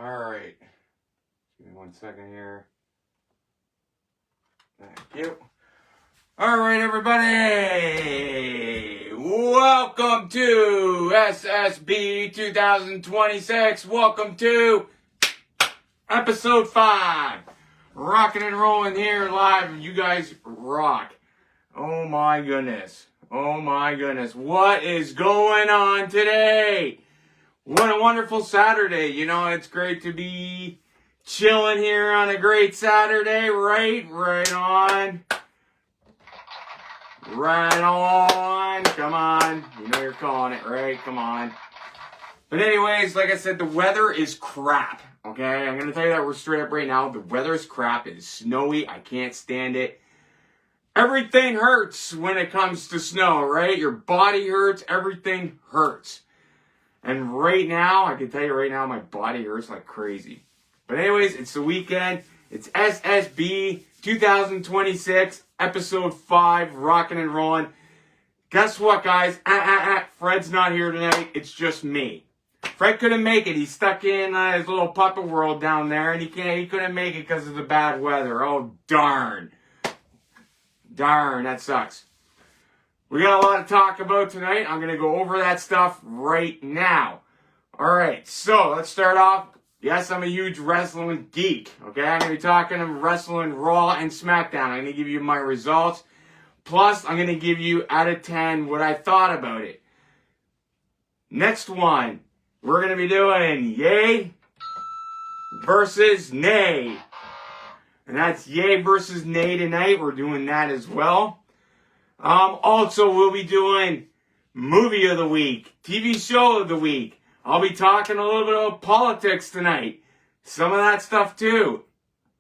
All right. Give me 1 second here. Thank you. All right, everybody. Welcome to S.S.B 2026. Welcome to episode 5. Rocking and rolling here live. You guys rock. Oh my goodness. Oh my goodness. What is going on today? What a wonderful Saturday. You know, it's great to be chilling here on a great Saturday, right? Right on. Right on. Come on. You know you're calling it, right? Come on. But anyways, like I said, the weather is crap. Okay? I'm going to tell you that we're straight up right now. The weather is crap. It is snowy. I can't stand it. Everything hurts when it comes to snow, right? Your body hurts. Everything hurts. And right now, I can tell you right now, my body hurts like crazy. But anyways, it's the weekend. It's S.S.B 2026, episode 5, rocking and rolling. Guess what, guys? Fred's not here tonight. It's just me. Fred couldn't make it. He's stuck in his little puppet world down there, and he couldn't make it because of the bad weather. Oh, darn. Darn, that sucks. We got a lot to talk about tonight. I'm going to go over that stuff right now. All right, so let's start off. Yes, I'm a huge wrestling geek, okay? I'm going to be talking wrestling Raw and SmackDown. I'm going to give you my results. Plus, I'm going to give you, out of 10, what I thought about it. Next one, we're going to be doing yay versus nay. And that's yay versus nay tonight. We're doing that as well. Also, we'll be doing movie of the week, TV show of the week. I'll be talking a little bit about politics tonight. Some of that stuff too.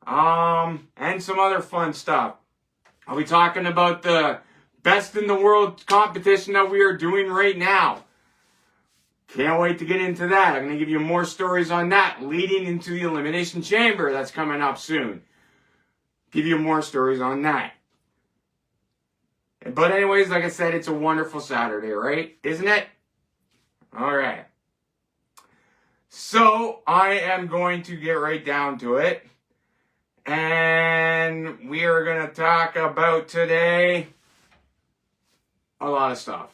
And some other fun stuff. I'll be talking about the best in the world competition that we are doing right now. Can't wait to get into that. I'm going to give you more stories on that leading into the Elimination Chamber that's coming up soon. Give you more stories on that. But anyways, like I said, it's a wonderful Saturday, right? Isn't it? All right. So, I am going to get right down to it. And we are going to talk about today a lot of stuff.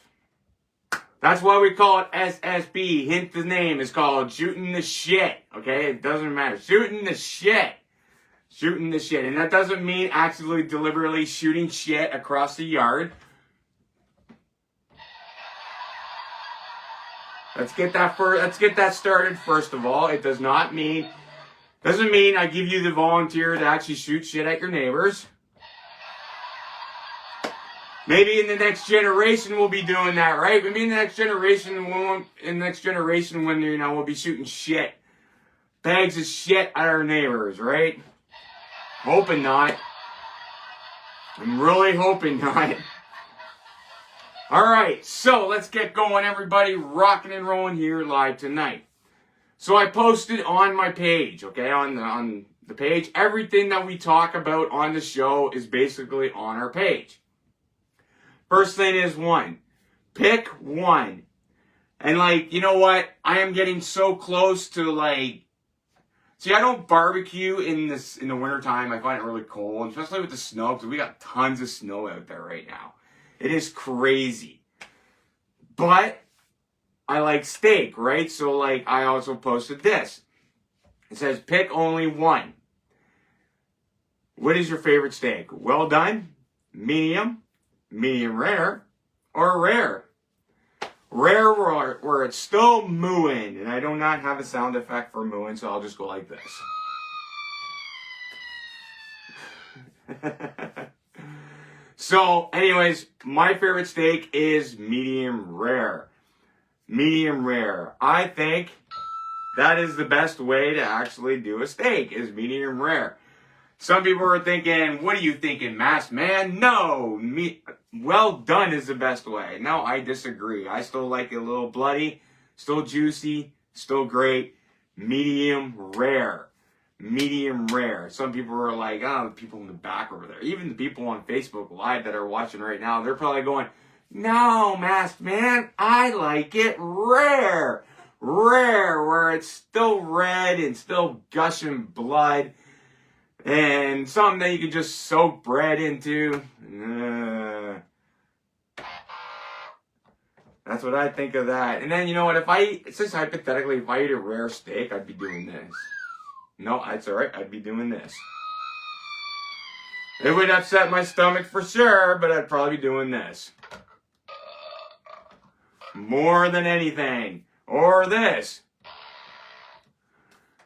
That's why we call it S.S.B. Hint the name is called Shooting the Shit. Okay? It doesn't matter. Shooting the Shit. Shooting the shit. And that doesn't mean actually deliberately shooting shit across the yard. Let's get that started first of all. It doesn't mean I give you the volunteer to actually shoot shit at your neighbors. Maybe in the next generation we'll be doing that, right? Maybe in the next generation when you know we'll be shooting shit. Bags of shit at our neighbors, right? Hoping not. I'm really hoping not. Alright, so let's get going, everybody. Rocking and rolling here live tonight. So I posted on my page, okay, on the page, everything that we talk about on the show is basically on our page. First thing is one. Pick one. And like, you know what? I am getting so close to like, see, I don't barbecue in the wintertime. I find it really cold, especially with the snow, because we got tons of snow out there right now. It is crazy. But I like steak, right? So, like, I also posted this. It says, pick only one. What is your favorite steak? Well done, medium, medium rare, or rare? Rare where it's still mooing, and I do not have a sound effect for mooing, so I'll just go like this. So, anyways, my favorite steak is medium rare. Medium rare. I think that is the best way to actually do a steak, is medium rare. Some people are thinking, what are you thinking, masked man? No, well done is the best way. No, I disagree. I still like it a little bloody, still juicy, still great. Medium rare. Medium rare. Some people are like, oh, the people in the back over there. Even the people on Facebook Live that are watching right now, they're probably going, no, masked man, I like it rare. rare, where it's still red and still gushing blood, and something that you can just soak bread into. That's what I think of that. And then, you know what, it's just hypothetically, if I eat a rare steak, I'd be doing this. No, that's alright, I'd be doing this. It would upset my stomach for sure, but I'd probably be doing this. More than anything. Or this.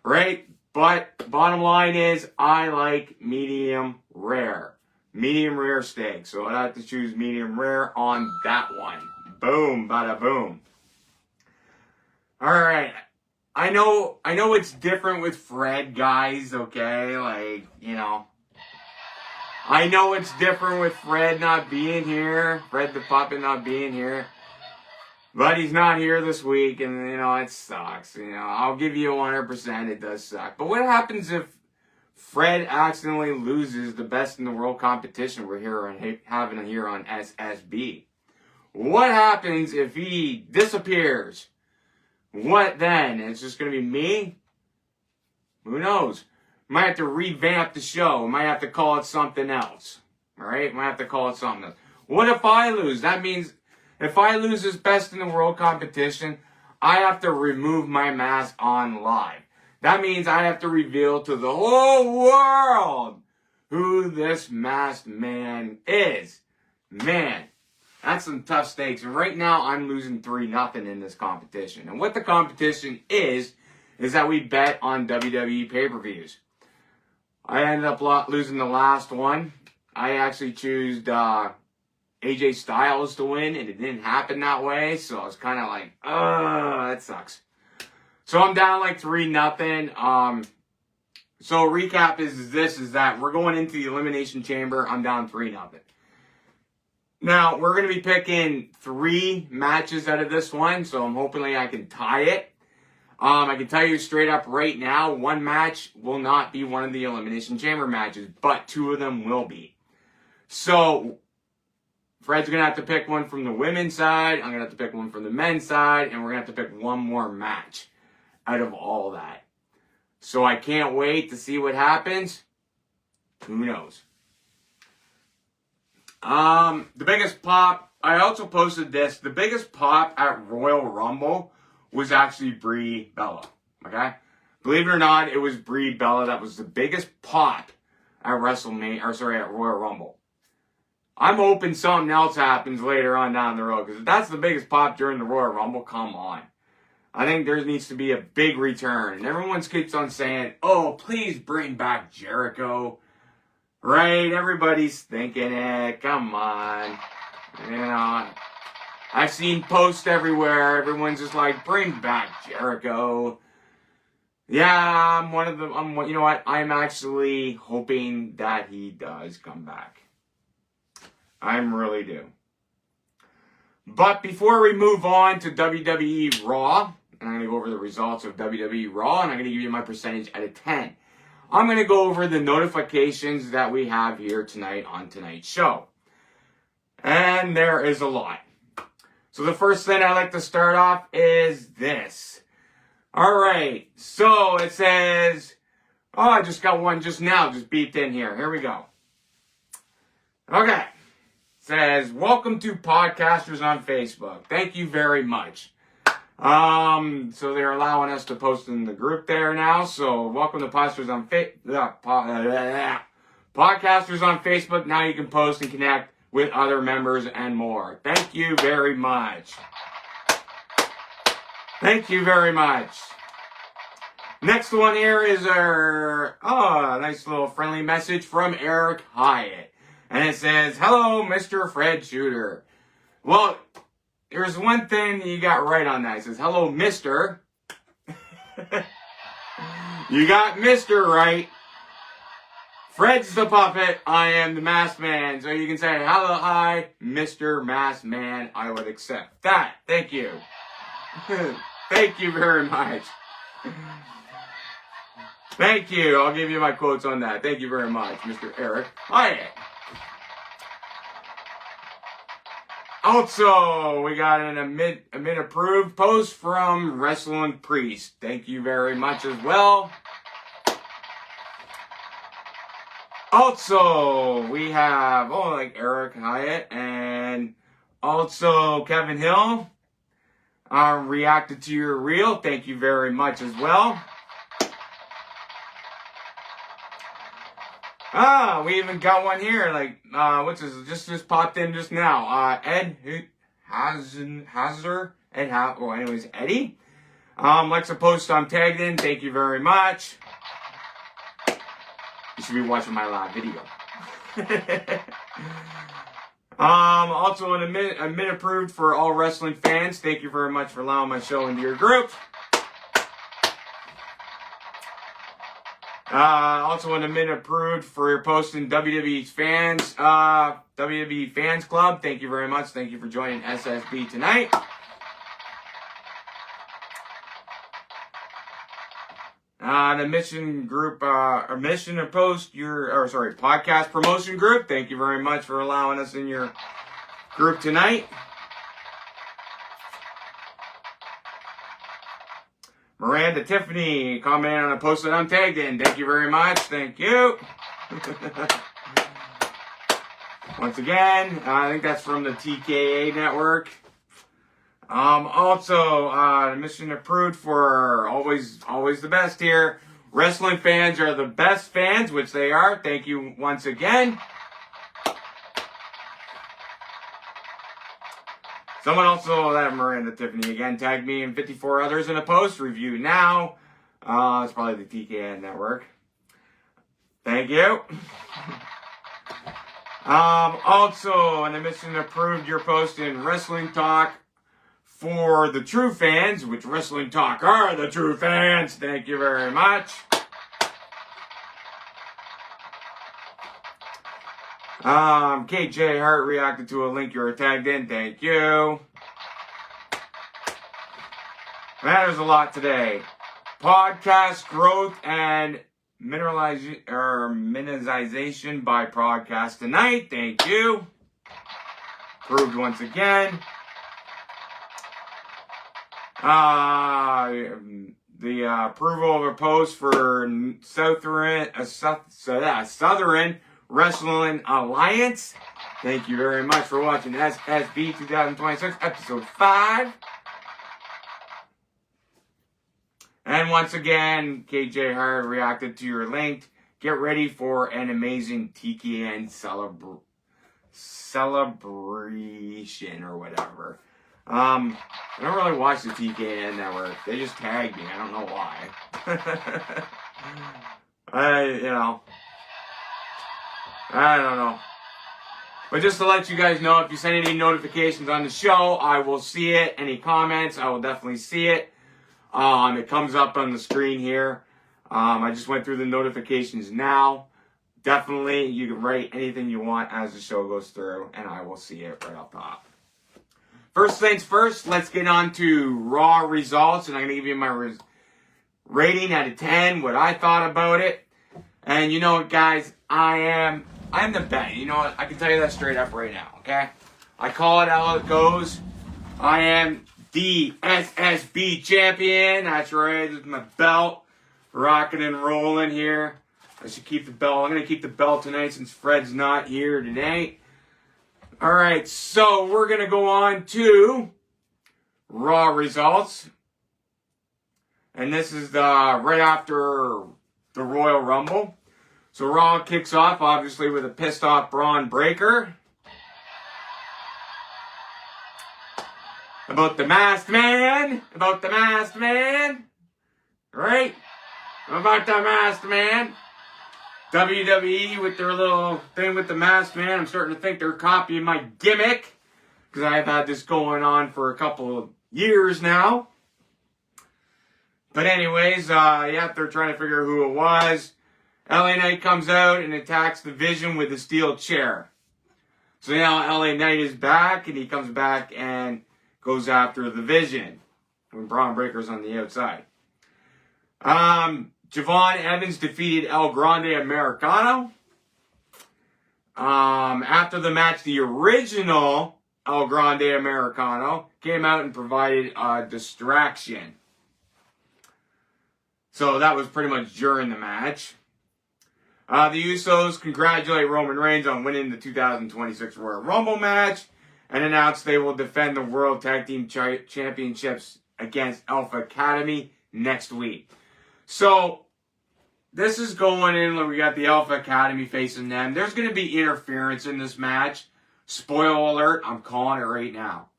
Right? But bottom line is, I like medium rare. Medium rare steak. So I'd have to choose medium rare on that one. Boom, bada boom. Alright. I know it's different with Fred, guys, okay? Like, you know. I know it's different with Fred not being here. Fred the puppet not being here. But he's not here this week, and, you know, it sucks. You know, I'll give you 100%, it does suck. But what happens if Fred accidentally loses the best in the world competition we're having here on S.S.B? What happens if he disappears? What then? It's just going to be me? Who knows? Might have to revamp the show. Might have to call it something else. Alright? Might have to call it something else. What if I lose? That means if I lose this best in the world competition, I have to remove my mask on live. That means I have to reveal to the whole world who this masked man is. Man, that's some tough stakes. And right now, I'm losing 3-0 in this competition. And what the competition is that we bet on WWE pay-per-views. I ended up losing the last one. I actually chose AJ Styles to win, and it didn't happen that way, so I was kind of like, that sucks. So I'm down like 3-0. So recap is that we're going into the Elimination Chamber. I'm down 3-0. Now, we're going to be picking 3 matches out of this one, so I'm hoping I can tie it. I can tell you straight up right now, one match will not be one of the Elimination Chamber matches, but 2 of them will be. So Fred's going to have to pick one from the women's side, I'm going to have to pick one from the men's side, and we're going to have to pick one more match out of all that. So I can't wait to see what happens. Who knows? The biggest pop, I also posted this, the biggest pop at Royal Rumble was actually Brie Bella, okay? Believe it or not, it was Brie Bella that was the biggest pop at at Royal Rumble. I'm hoping something else happens later on down the road, because if that's the biggest pop during the Royal Rumble, come on. I think there needs to be a big return. And everyone keeps on saying, oh, please bring back Jericho. Right? Everybody's thinking it. Come on. You know, I've seen posts everywhere. Everyone's just like, bring back Jericho. Yeah, I'm one of them. You know what? I'm actually hoping that he does come back. I really do. But before we move on to WWE Raw, I'm going to go over the results of WWE Raw, and I'm going to give you my percentage out of 10. I'm going to go over the notifications that we have here tonight on tonight's show. And there is a lot. So the first thing I like to start off is this. Alright, so it says, oh, I just got one just now, just beeped in here. Here we go. Okay. It says, welcome to Podcasters on Facebook. Thank you very much. So they're allowing us to post in the group there now. So welcome to Podcasters on Podcasters on Facebook. Now you can post and connect with other members and more. Thank you very much. Thank you very much. Next one here is a nice little friendly message from Eric Hyatt. And it says, hello, Mr. Fred Shooter. Well, there's one thing you got right on that. It says, hello, Mr. You got Mr. right. Fred's the puppet. I am the masked man. So you can say, hello, hi, Mr. Masked Man. I would accept that. Thank you. Thank you very much. Thank you. I'll give you my quotes on that. Thank you very much, Mr. Eric Hyatt. Also, we got an admit approved post from Wrestling Priest. Thank you very much as well. Also, we have, like Eric Hyatt and also Kevin Hill reacted to your reel. Thank you very much as well. We even got one here, which is just popped in just now. Ed Hazard. Anyways, Eddie. Likes a post I'm tagged in. Thank you very much. You should be watching my live video. Also an admit approved for all wrestling fans. Thank you very much for allowing my show into your group. Also an admit approved for your post in WWE Fans Club. Thank you very much. Thank you for joining S.S.B tonight. The mission group, podcast promotion group. Thank you very much for allowing us in your group tonight. Miranda Tiffany commenting on a post that I'm tagged in. Thank you very much. Thank you. Once again, I think that's from the TKA network. Also, mission approved for always the best here. Wrestling fans are the best fans, which they are. Thank you once again. Someone also, that Miranda Tiffany again, tagged me and 54 others in a post. Review now. It's probably the TKN network. Thank you. Also, an admission approved your post in Wrestling Talk for the true fans, which Wrestling Talk are the true fans. Thank you very much. KJ Hart reacted to a link you were tagged in. Thank you. Matters a lot today. Podcast growth and minimization by podcast tonight. Thank you. Proved once again. The approval of a post for Southern Wrestling Alliance. Thank you very much for watching S.S.B 2026, episode 5. And once again, KJ Hart reacted to your link. Get ready for an amazing TKN celebration or whatever. I don't really watch the TKN network. They just tagged me. I don't know why. I don't know. But just to let you guys know, if you send any notifications on the show, I will see it. Any comments, I will definitely see it. It comes up on the screen here. I just went through the notifications now. Definitely, you can write anything you want as the show goes through, and I will see it right up top. First things first, let's get on to Raw results, and I'm going to give you my rating out of 10, what I thought about it. And you know what, guys, I'm the best. You know what, I can tell you that straight up right now, okay? I call it how it goes. I am the S.S.B champion. That's right, this is my belt. Rocking and rolling here. I should keep the belt. I'm going to keep the belt tonight since Fred's not here today. Alright, so we're going to go on to Raw results. And this is right after the Royal Rumble. So Raw kicks off, obviously, with a pissed off Braun Breaker. About the masked man. Right? About the masked man. WWE with their little thing with the masked man. I'm starting to think they're copying my gimmick. Because I've had this going on for a couple of years now. But anyways, they're trying to figure out who it was. LA Knight comes out and attacks the Vision with a steel chair. So now LA Knight is back, and he comes back and goes after the Vision. When Braun Breaker's on the outside. Javon Evans defeated El Grande Americano. After the match, the original El Grande Americano, came out and provided a distraction. So that was pretty much during the match. The Usos congratulate Roman Reigns on winning the 2026 Royal Rumble match and announce they will defend the World Tag Team Championships against Alpha Academy next week. So, this is going in, we got the Alpha Academy facing them. There's going to be interference in this match. Spoiler alert, I'm calling it right now.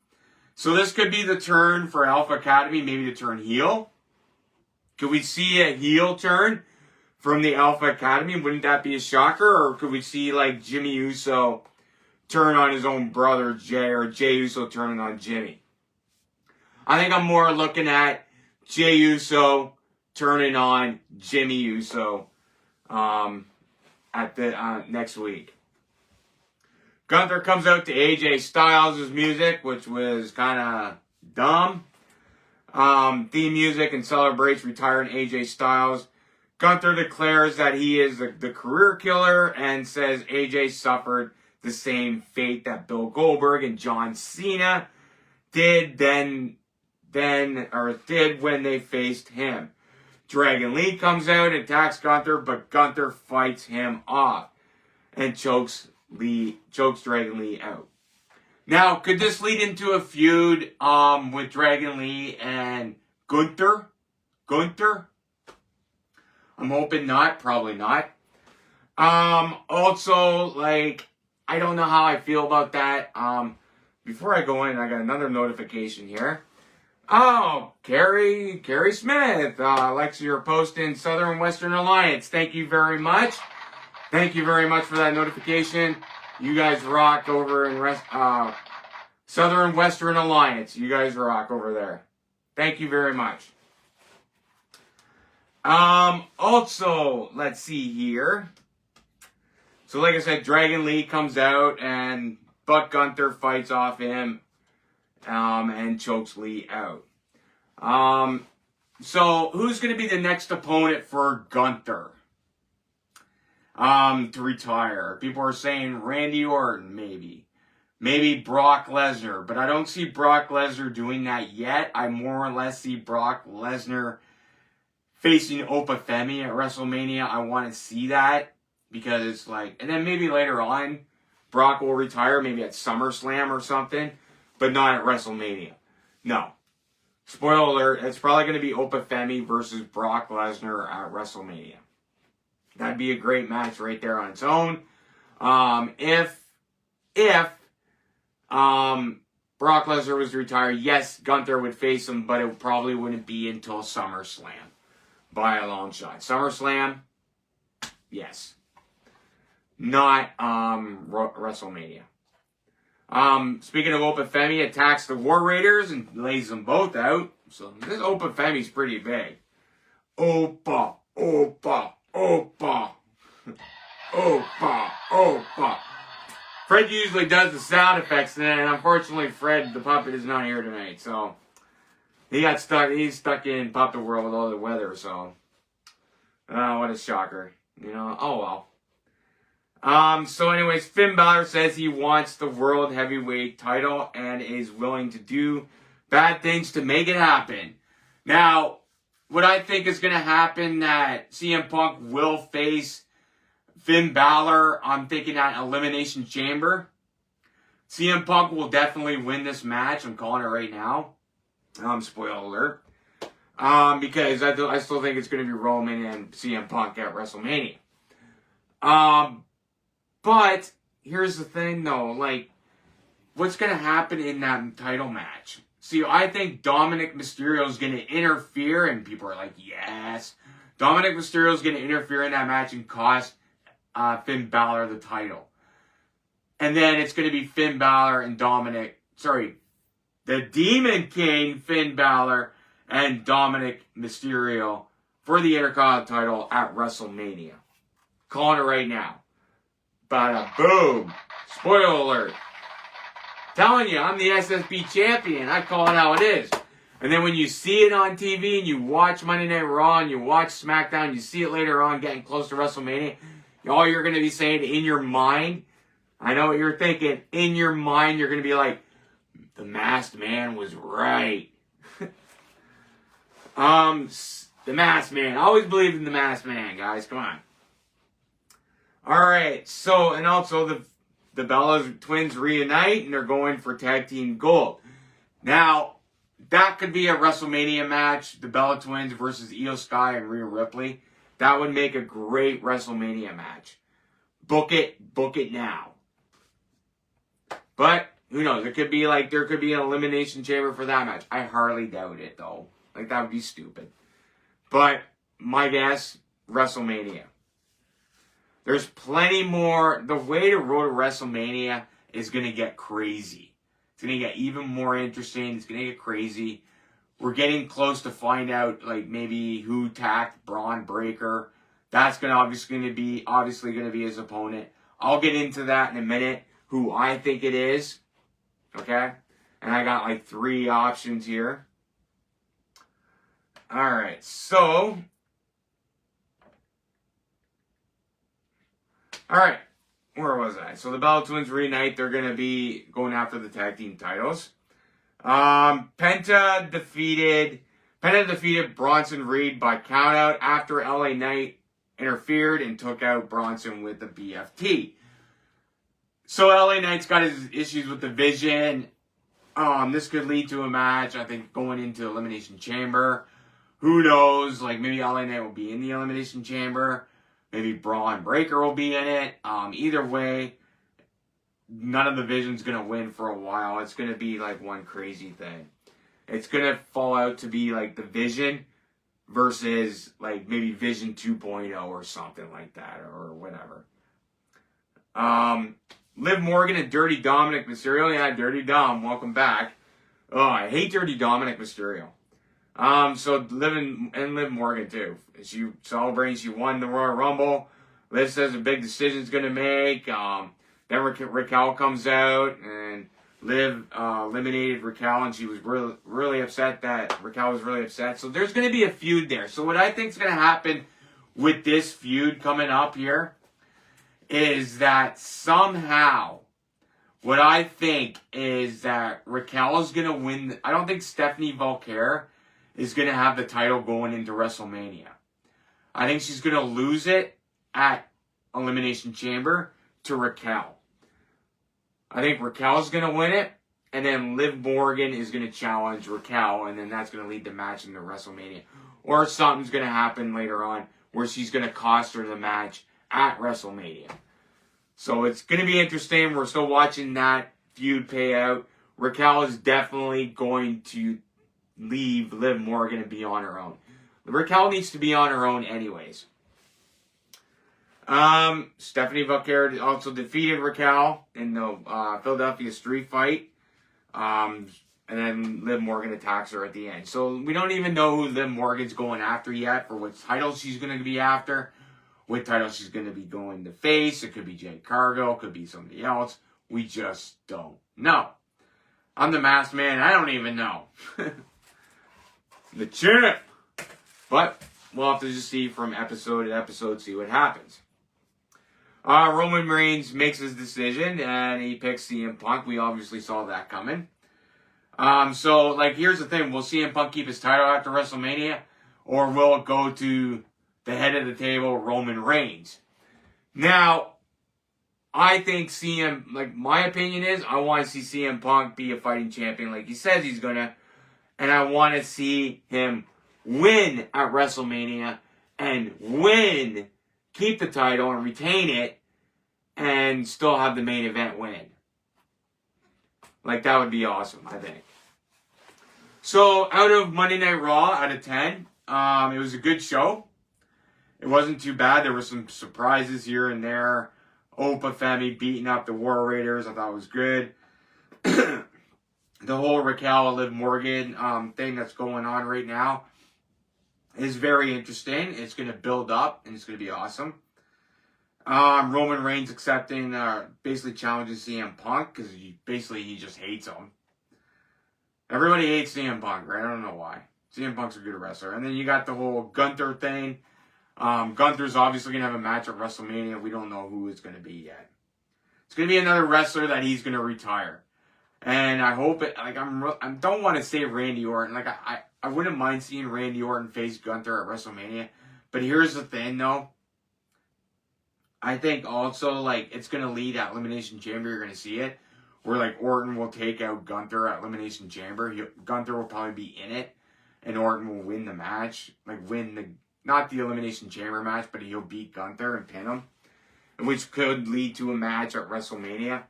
So this could be the turn for Alpha Academy, maybe to turn heel. Could we see a heel turn from the Alpha Academy? Wouldn't that be a shocker? Or could we see like Jimmy Uso turn on his own brother Jay, or Jay Uso turning on Jimmy? I think I'm more looking at Jay Uso turning on Jimmy Uso at the next week. Gunther comes out to AJ Styles' music, which was kind of dumb. Theme music, and celebrates retiring AJ Styles. Gunther declares that he is the career killer and says AJ suffered the same fate that Bill Goldberg and John Cena did when they faced him. Dragon Lee comes out and attacks Gunther, but Gunther fights him off and chokes Dragon Lee out. Now, could this lead into a feud with Dragon Lee and Gunther? I'm hoping not. Probably not. Also, like, I don't know how I feel about that. Before I go in, I got another notification here. Oh, Carrie Smith likes your post in Southern Western Alliance. Thank you very much. Thank you very much for that notification. You guys rock over in Southern Western Alliance. You guys rock over there. Thank you very much. Also, let's see here. So like I said, Dragon Lee comes out and Buck Gunther fights off him and chokes Lee out. So who's going to be the next opponent for Gunther to retire? People are saying Randy Orton, maybe. Maybe Brock Lesnar, but I don't see Brock Lesnar doing that yet. I more or less see Brock Lesnar facing Opa Femi at WrestleMania. I want to see that because it's like, and then maybe later on, Brock will retire, maybe at SummerSlam or something, but not at WrestleMania. No. Spoiler alert, it's probably going to be Opa Femi versus Brock Lesnar at WrestleMania. That'd be a great match right there on its own. If Brock Lesnar was to retire, yes, Gunther would face him, but it probably wouldn't be until SummerSlam by a long shot. SummerSlam, yes. Not WrestleMania. Speaking of Opa Femi, attacks the War Raiders and lays them both out. So this Opa Femi's pretty big. Opa, Opa, Opa. Opa, Opa. Fred usually does the sound effects, and unfortunately Fred, the puppet, is not here tonight. So he's stuck in Puppet World with all the weather, so what a shocker. You know, oh well. So anyways, Finn Balor says he wants the World Heavyweight title and is willing to do bad things to make it happen. Now, what I think is going to happen, that CM Punk will face Finn Balor, I'm thinking at Elimination Chamber. CM Punk will definitely win this match. I'm calling it right now. Spoiler alert. Because I still think it's going to be Roman and CM Punk at WrestleMania. But here's the thing, though. Like, what's going to happen in that title match? See, I think Dominic Mysterio is going to interfere, and people are like, yes. Dominic Mysterio is going to interfere in that match and cost Finn Balor the title. And then it's going to be Finn Balor and the Demon King, Finn Balor, and Dominic Mysterio for the Intercontinental title at WrestleMania. Calling it right now. Bada boom. Spoiler alert. Telling you, I'm the S.S.B champion. I call it how it is. And then when you see it on TV and you watch Monday Night Raw and you watch SmackDown, you see it later on getting close to WrestleMania, all you're going to be saying in your mind, I know what you're thinking, in your mind you're going to be like, The Masked Man was right. The Masked Man. I always believed in the Masked Man, guys. Come on. Alright, so, and also the Bella twins reunite, and they're going for tag team gold. Now, that could be a WrestleMania match, the Bella twins versus Io Sky and Rhea Ripley. That would make a great WrestleMania match. Book it now. But, who knows, there could be an elimination chamber for that match. I hardly doubt it, though. Like, that would be stupid. But, my guess, WrestleMania. There's plenty more. The way to road to WrestleMania is going to get crazy. It's going to get even more interesting. It's going to get crazy. We're getting close to find out, like, maybe who tacked Braun Breaker. That's obviously going to be his opponent. I'll get into that in a minute, who I think it is. Okay? And I got, like, 3 options here. Alright, so... Alright, where was I? So the Bella Twins reunite. They're going to be going after the tag team titles. Penta defeated Bronson Reed by countout after LA Knight interfered and took out Bronson with the BFT. So LA Knight's got his issues with the Vision. This could lead to a match, I think, going into Elimination Chamber. Who knows? Like, maybe LA Knight will be in the Elimination Chamber. Maybe Braun Breaker will be in it. Either way, none of the Vision's going to win for a while. It's going to be like one crazy thing. It's going to fall out to be like the Vision versus like maybe Vision 2.0 or something like that or whatever. Liv Morgan and Dirty Dominic Mysterio. Yeah, Dirty Dom, welcome back. Oh, I hate Dirty Dominic Mysterio. So Liv Morgan too. She celebrating she won the Royal Rumble. Liv says a big decision's gonna make. Then Raquel comes out and Liv eliminated Raquel, and she was really upset that Raquel was really upset. So there's gonna be a feud there. So what I think is gonna happen with this feud coming up here is that somehow what I think is that Raquel is gonna win. I don't think Stephanie Valkyrie is going to have the title going into WrestleMania. I think she's going to lose it at Elimination Chamber to Raquel. I think Raquel's going to win it, and then Liv Morgan is going to challenge Raquel, and then that's going to lead the match into WrestleMania. Or something's going to happen later on where she's going to cost her the match at WrestleMania. So it's going to be interesting. We're still watching that feud pay out. Raquel is definitely going to leave Liv Morgan and be on her own. Raquel needs to be on her own anyways. Stephanie Valkyrie also defeated Raquel in the Philadelphia street fight. And then Liv Morgan attacks her at the end. So we don't even know who Liv Morgan's going after yet, or what title she's going to be after. What title she's going to be going to face. It could be Jade Cargill. It could be somebody else. We just don't know. I'm the Masked Man. I don't even know. The champ. But we'll have to just see from episode to episode, see what happens. Roman Reigns makes his decision, and he picks CM Punk. We obviously saw that coming. So, like, here's the thing. Will CM Punk keep his title after WrestleMania? Or will it go to the head of the table, Roman Reigns? Now, I think my opinion is, I want to see CM Punk be a fighting champion like he says he's going to. And I want to see him win at WrestleMania and keep the title and retain it, and still have the main event win. Like, that would be awesome, I think. So, out of Monday Night Raw, out of 10, it was a good show. It wasn't too bad. There were some surprises here and there. Opa Femi beating up the War Raiders, I thought was good. The whole Raquel Liv Morgan thing that's going on right now is very interesting. It's going to build up, and it's going to be awesome. Roman Reigns accepting, basically challenging CM Punk, because he just hates him. Everybody hates CM Punk, right? I don't know why. CM Punk's a good wrestler. And then you got the whole Gunther thing. Gunther's obviously going to have a match at WrestleMania. We don't know who it's going to be yet. It's going to be another wrestler that he's going to retire. And I hope it, like, I don't want to say Randy Orton. Like, I wouldn't mind seeing Randy Orton face Gunther at WrestleMania. But here's the thing, though. I think also, like, it's going to lead at Elimination Chamber. You're going to see it. Where, like, Orton will take out Gunther at Elimination Chamber. Gunther will probably be in it. And Orton will win the match. Like, not the Elimination Chamber match, but he'll beat Gunther and pin him. Which could lead to a match at WrestleMania.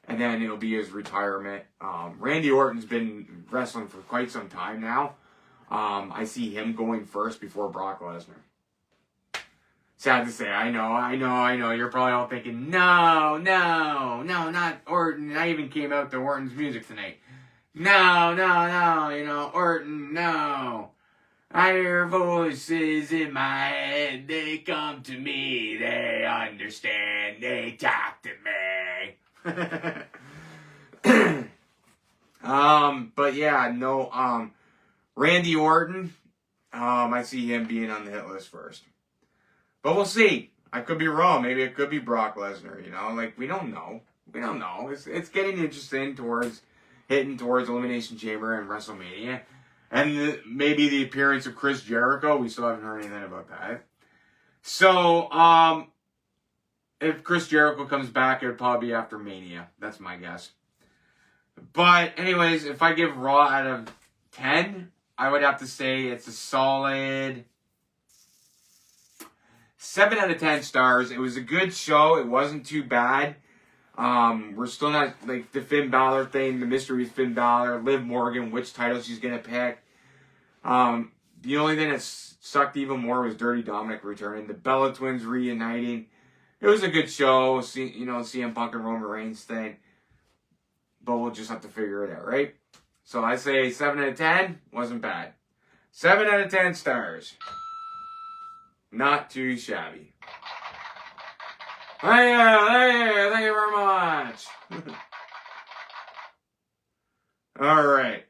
And then it'll be his retirement. Randy Orton's been wrestling for quite some time now. I see him going first before Brock Lesnar. Sad to say, I know. You're probably all thinking, no, not Orton. I even came out to Orton's music tonight. No, Orton, no. I hear voices in my head. They come to me. They understand. They talk to me. But yeah, no, Randy Orton, I see him being on the hit list first. But we'll see. I could be wrong. Maybe it could be Brock Lesnar, like, we don't know. It's getting interesting hitting towards Elimination Chamber and WrestleMania. And maybe the appearance of Chris Jericho. We still haven't heard anything about that. So, if Chris Jericho comes back, it would probably be after Mania. That's my guess. But anyways, if I give Raw out of 10, I would have to say it's a solid 7 out of 10 stars. It was a good show. It wasn't too bad. We're still not, like, the Finn Balor thing, the mystery Finn Balor, Liv Morgan, which title she's going to pick. The only thing that sucked even more was Dirty Dominic returning. The Bella Twins reuniting. It was a good show. CM Punk and Roman Reigns thing. But we'll just have to figure it out, right? So I say 7 out of 10. Wasn't bad. 7 out of 10 stars. Not too shabby. Thank you very much. Alright.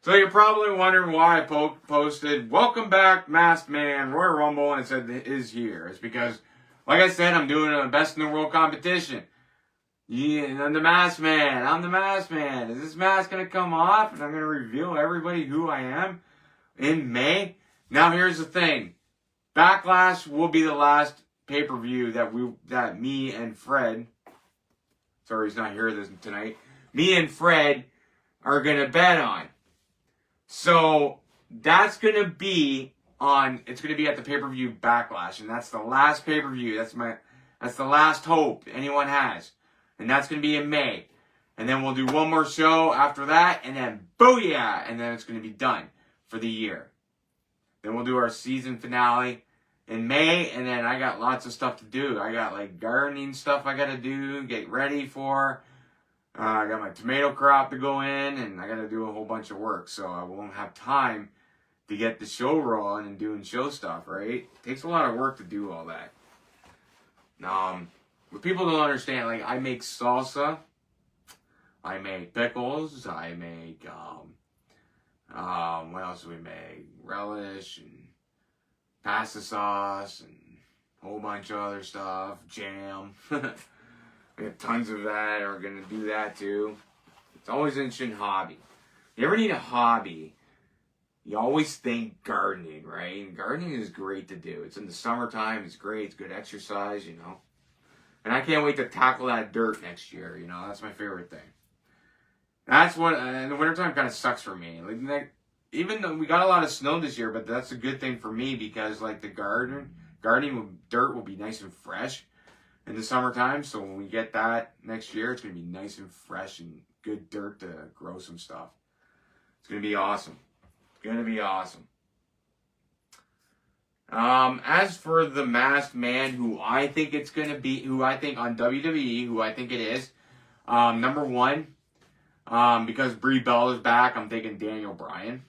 So you're probably wondering why I posted, welcome back, Masked Man, Royal Rumble, and it said it is here. It's because, like I said, I'm doing a Best in the World competition. Yeah, and I'm the Masked Man. I'm the Masked Man. Is this mask going to come off? And I'm going to reveal everybody who I am in May? Now here's the thing. Backlash will be the last pay-per-view that me and Fred, sorry he's not here tonight, me and Fred are going to bet on. So that's going to be it's going to be at the pay-per-view Backlash, and that's the last pay-per-view. That's the last hope anyone has. And that's going to be in May. And then we'll do one more show after that, and then booyah! And then it's going to be done for the year. Then we'll do our season finale in May, and then I got lots of stuff to do. I got, like, gardening stuff I got to do, get ready for. I got my tomato crop to go in, and I got to do a whole bunch of work. So I won't have time to get the show rolling and doing show stuff, right? It takes a lot of work to do all that. What people don't understand, like, I make salsa, I make pickles, I make, what else do we make? Relish, and pasta sauce, and a whole bunch of other stuff, jam. We have tons of that, and we're going to do that too. It's always an interesting hobby. You ever need a hobby, you always think gardening, right? And gardening is great to do. It's in the summertime, it's great, it's good exercise, And I can't wait to tackle that dirt next year, That's my favorite thing. That's what, and the wintertime kind of sucks for me. Like, even though we got a lot of snow this year, but that's a good thing for me because, like, the gardening dirt will be nice and fresh in the summertime. So when we get that next year, it's going to be nice and fresh and good dirt to grow some stuff. It's going to be awesome. It's going to be awesome. As for the Masked Man, who I think it's going to be, who I think on WWE, who I think it is, number one, because Brie Bella is back, I'm thinking Daniel Bryan.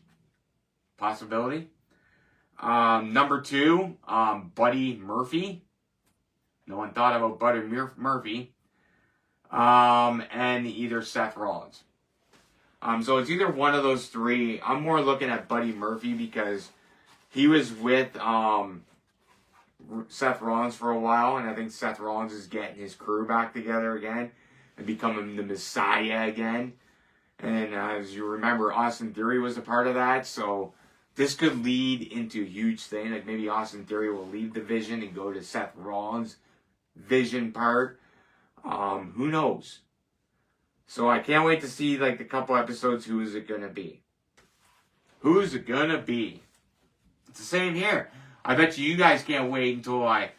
Possibility. Number two, Buddy Murphy. No one thought about Buddy Murphy. And either Seth Rollins. So it's either one of those three. I'm more looking at Buddy Murphy because he was with Seth Rollins for a while, and I think Seth Rollins is getting his crew back together again and becoming the Messiah again. And as you remember, Austin Theory was a part of that. So this could lead into a huge thing. Like maybe Austin Theory will leave the Vision and go to Seth Rollins' Vision part. Who knows? So I can't wait to see like the couple episodes. Who is it gonna be? Who's it gonna be? It's the same here. I bet you guys can't wait until I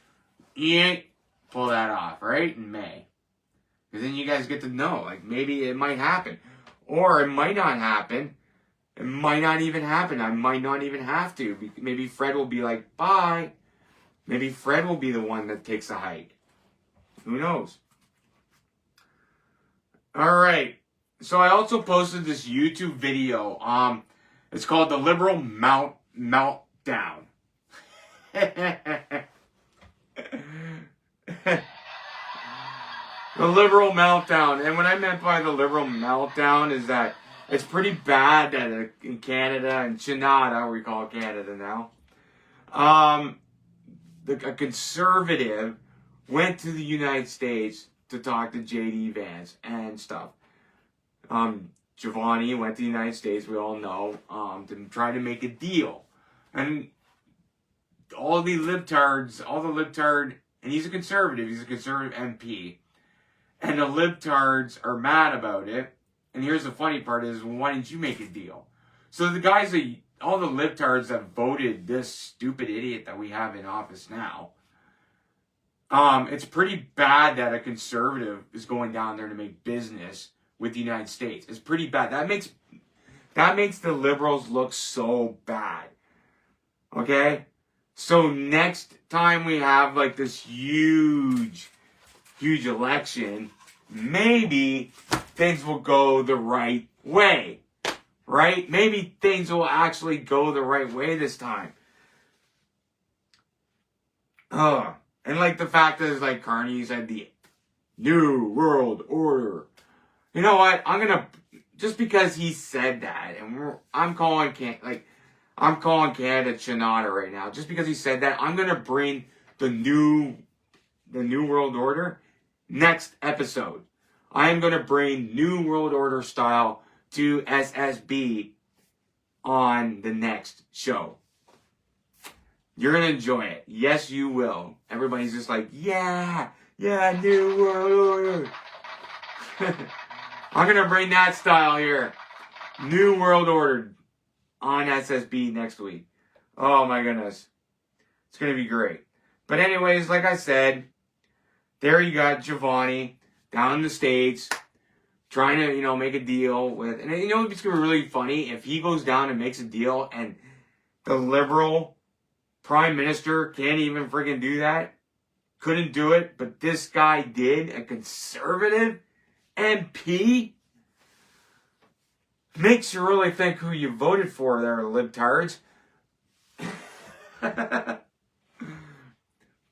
pull that off, right? In May. Because then you guys get to know. Like maybe it might happen. Or it might not happen. It might not even happen. I might not even have to. Maybe Fred will be like, bye. Maybe Fred will be the one that takes the hike. Who knows? Alright. So I also posted this YouTube video. It's called The Liberal Meltdown. The Liberal Meltdown. And what I meant by the Liberal Meltdown is that it's pretty bad that in Canada, and Canada, we call it Canada now, a conservative went to the United States to talk to J.D. Vance and stuff. Giovanni went to the United States, we all know, to try to make a deal. And all the libtards, and he's a conservative MP, and the libtards are mad about it. And here's the funny part is, why didn't you make a deal? So the guys, all the libtards that voted this stupid idiot that we have in office now, it's pretty bad that a conservative is going down there to make business with the United States. It's pretty bad. That makes the liberals look so bad. Okay? So next time we have like this huge election, maybe things will go the right way. Right? Maybe things will actually go the right way this time. And like the fact is, like Carney said, the New World Order. You know what? Just because he said that, and I'm calling Canada Chinada right now. Just because he said that, I'm gonna bring the New World Order next episode. I am gonna bring New World Order style to S.S.B. on the next show. You're gonna enjoy it. Yes, you will. Everybody's just like, yeah, New World Order. I'm gonna bring that style here. New World Order on S.S.B. next week. Oh my goodness. It's gonna be great. But anyways, like I said, there you got Giovanni down in the States trying to, make a deal with, and it's gonna be really funny if he goes down and makes a deal and the liberal prime minister can't even freaking do that. Couldn't do it, but this guy did, a conservative MP. Makes you really think who you voted for there, libtards.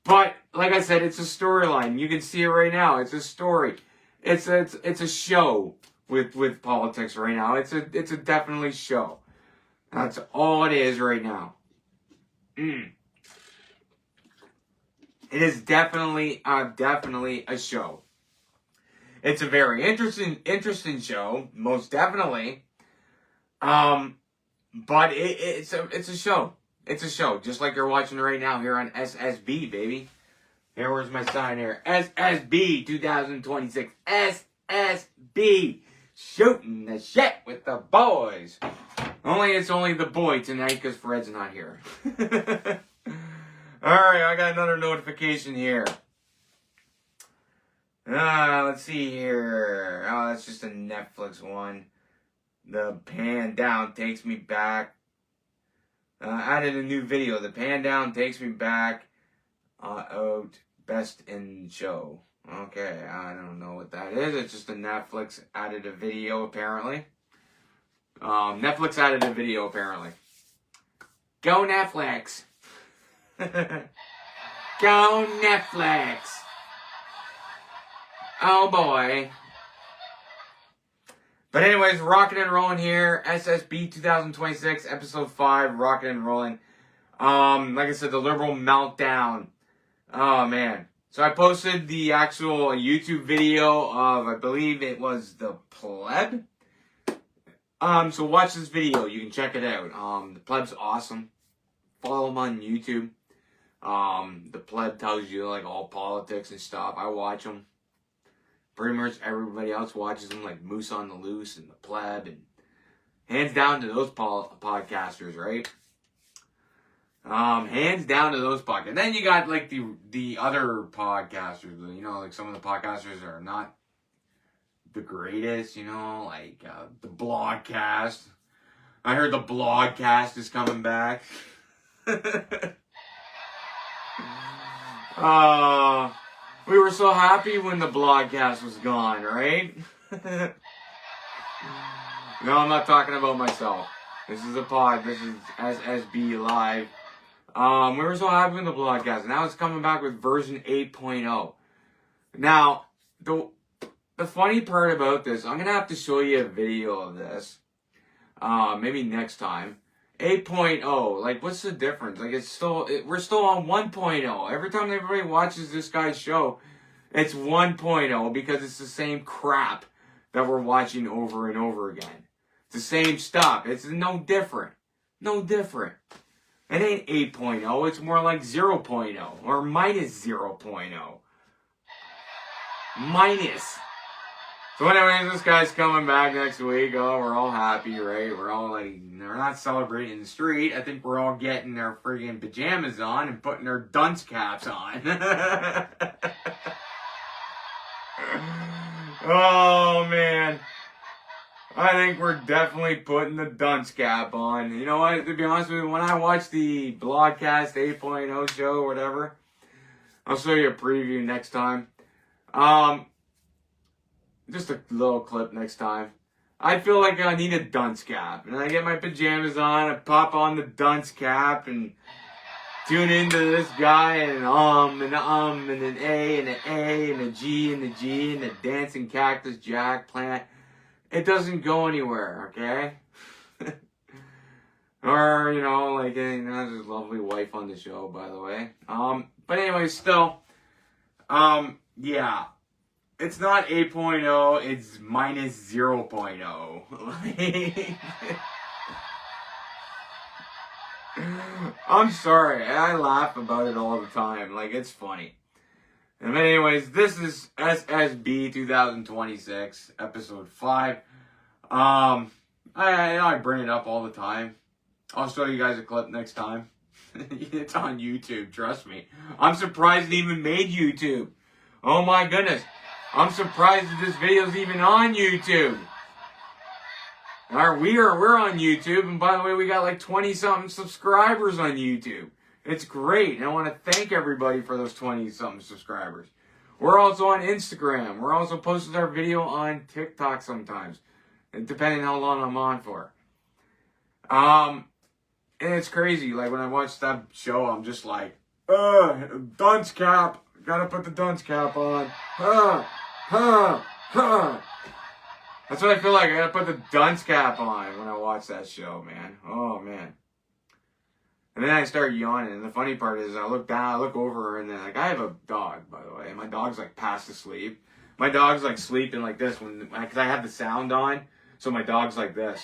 But, like I said, it's a storyline. You can see it right now. It's a story. It's a show with politics right now. It's a definitely show. That's all it is right now. It is definitely a show. It's a very interesting show, most definitely. But it's a show. It's a show, just like you're watching right now here on S.S.B, baby. Here, where's my sign here? S.S.B 2026. S.S.B. Shooting the shit with the boys. It's only the boy tonight because Fred's not here. Alright, I got another notification here. Let's see here. Oh, that's just a Netflix one. The pan down takes me back. Added a new video. The pan down takes me back. Best in show. Okay, I don't know what that is. It's just a Netflix added a video apparently. Netflix added a video apparently. Go Netflix. Go Netflix. Oh boy. But anyways, rocking and rolling here. S.S.B 2026, episode 5, rocking and rolling. Like I said, the liberal meltdown. Oh man. So I posted the actual YouTube video of, I believe it was the pleb. So watch this video. You can check it out. The pleb's awesome. Follow him on YouTube. The pleb tells you like all politics and stuff. I watch them. Pretty much everybody else watches them, like Moose on the Loose and the pleb, and hands down to those podcasters, right? Hands down to those podcasts. Then you got like the other podcasters. You know, like some of the podcasters are not the greatest. You know, like the Blogcast. I heard the Blogcast is coming back. We were so happy when the Blogcast was gone, right? No, I'm not talking about myself. This is a pod. This is S.S.B. live. We were so happy with the Blogcast. Now it's coming back with version 8.0. Now, the funny part about this, I'm going to have to show you a video of this. Maybe next time. 8.0, like what's the difference? Like we're still on 1.0. Every time everybody watches this guy's show, it's 1.0 because it's the same crap that we're watching over and over again. It's the same stuff. It's no different. No different. It ain't 8.0, it's more like 0.0 or minus 0.0. Minus. So anyways, this guy's coming back next week. Oh, we're all happy, right? We're all like, we're not celebrating in the street. I think we're all getting our friggin' pajamas on and putting our dunce caps on. Oh, man. I think we're definitely putting the dunce cap on. You know what? To be honest with you, when I watch the Blogcast 8.0 show or whatever, I'll show you a preview next time. Just a little clip next time. I feel like I need a dunce cap. And I get my pajamas on, I pop on the dunce cap and tune into this guy and an and an A and an A and a G and a G and a dancing cactus jack plant. It doesn't go anywhere, okay? Or, you know, like, you know, there's a lovely wife on the show, by the way. But anyway, still, yeah. It's not 8.0, it's minus 0.0. I'm sorry, I laugh about it all the time. Like, it's funny. And anyways, this is S.S.B. 2026, episode 5. I bring it up all the time. I'll show you guys a clip next time. It's on YouTube, trust me. I'm surprised it even made YouTube. Oh my goodness. I'm surprised that this video's even on YouTube. We're on YouTube, and by the way, we got like 20-something subscribers on YouTube. It's great, and I want to thank everybody for those 20-something subscribers. We're also on Instagram. We're also posting our video on TikTok sometimes, depending how long I'm on for. And it's crazy. Like, when I watch that show, I'm just like, dunce cap. Gotta put the dunce cap on. That's what I feel like. I gotta put the dunce cap on when I watch that show, man. Oh, man. And then I start yawning. And the funny part is I look down, I look over, and then, like, I have a dog, by the way. And my dog's, like, past asleep. My dog's, like, sleeping like this because I have the sound on. So my dog's like this.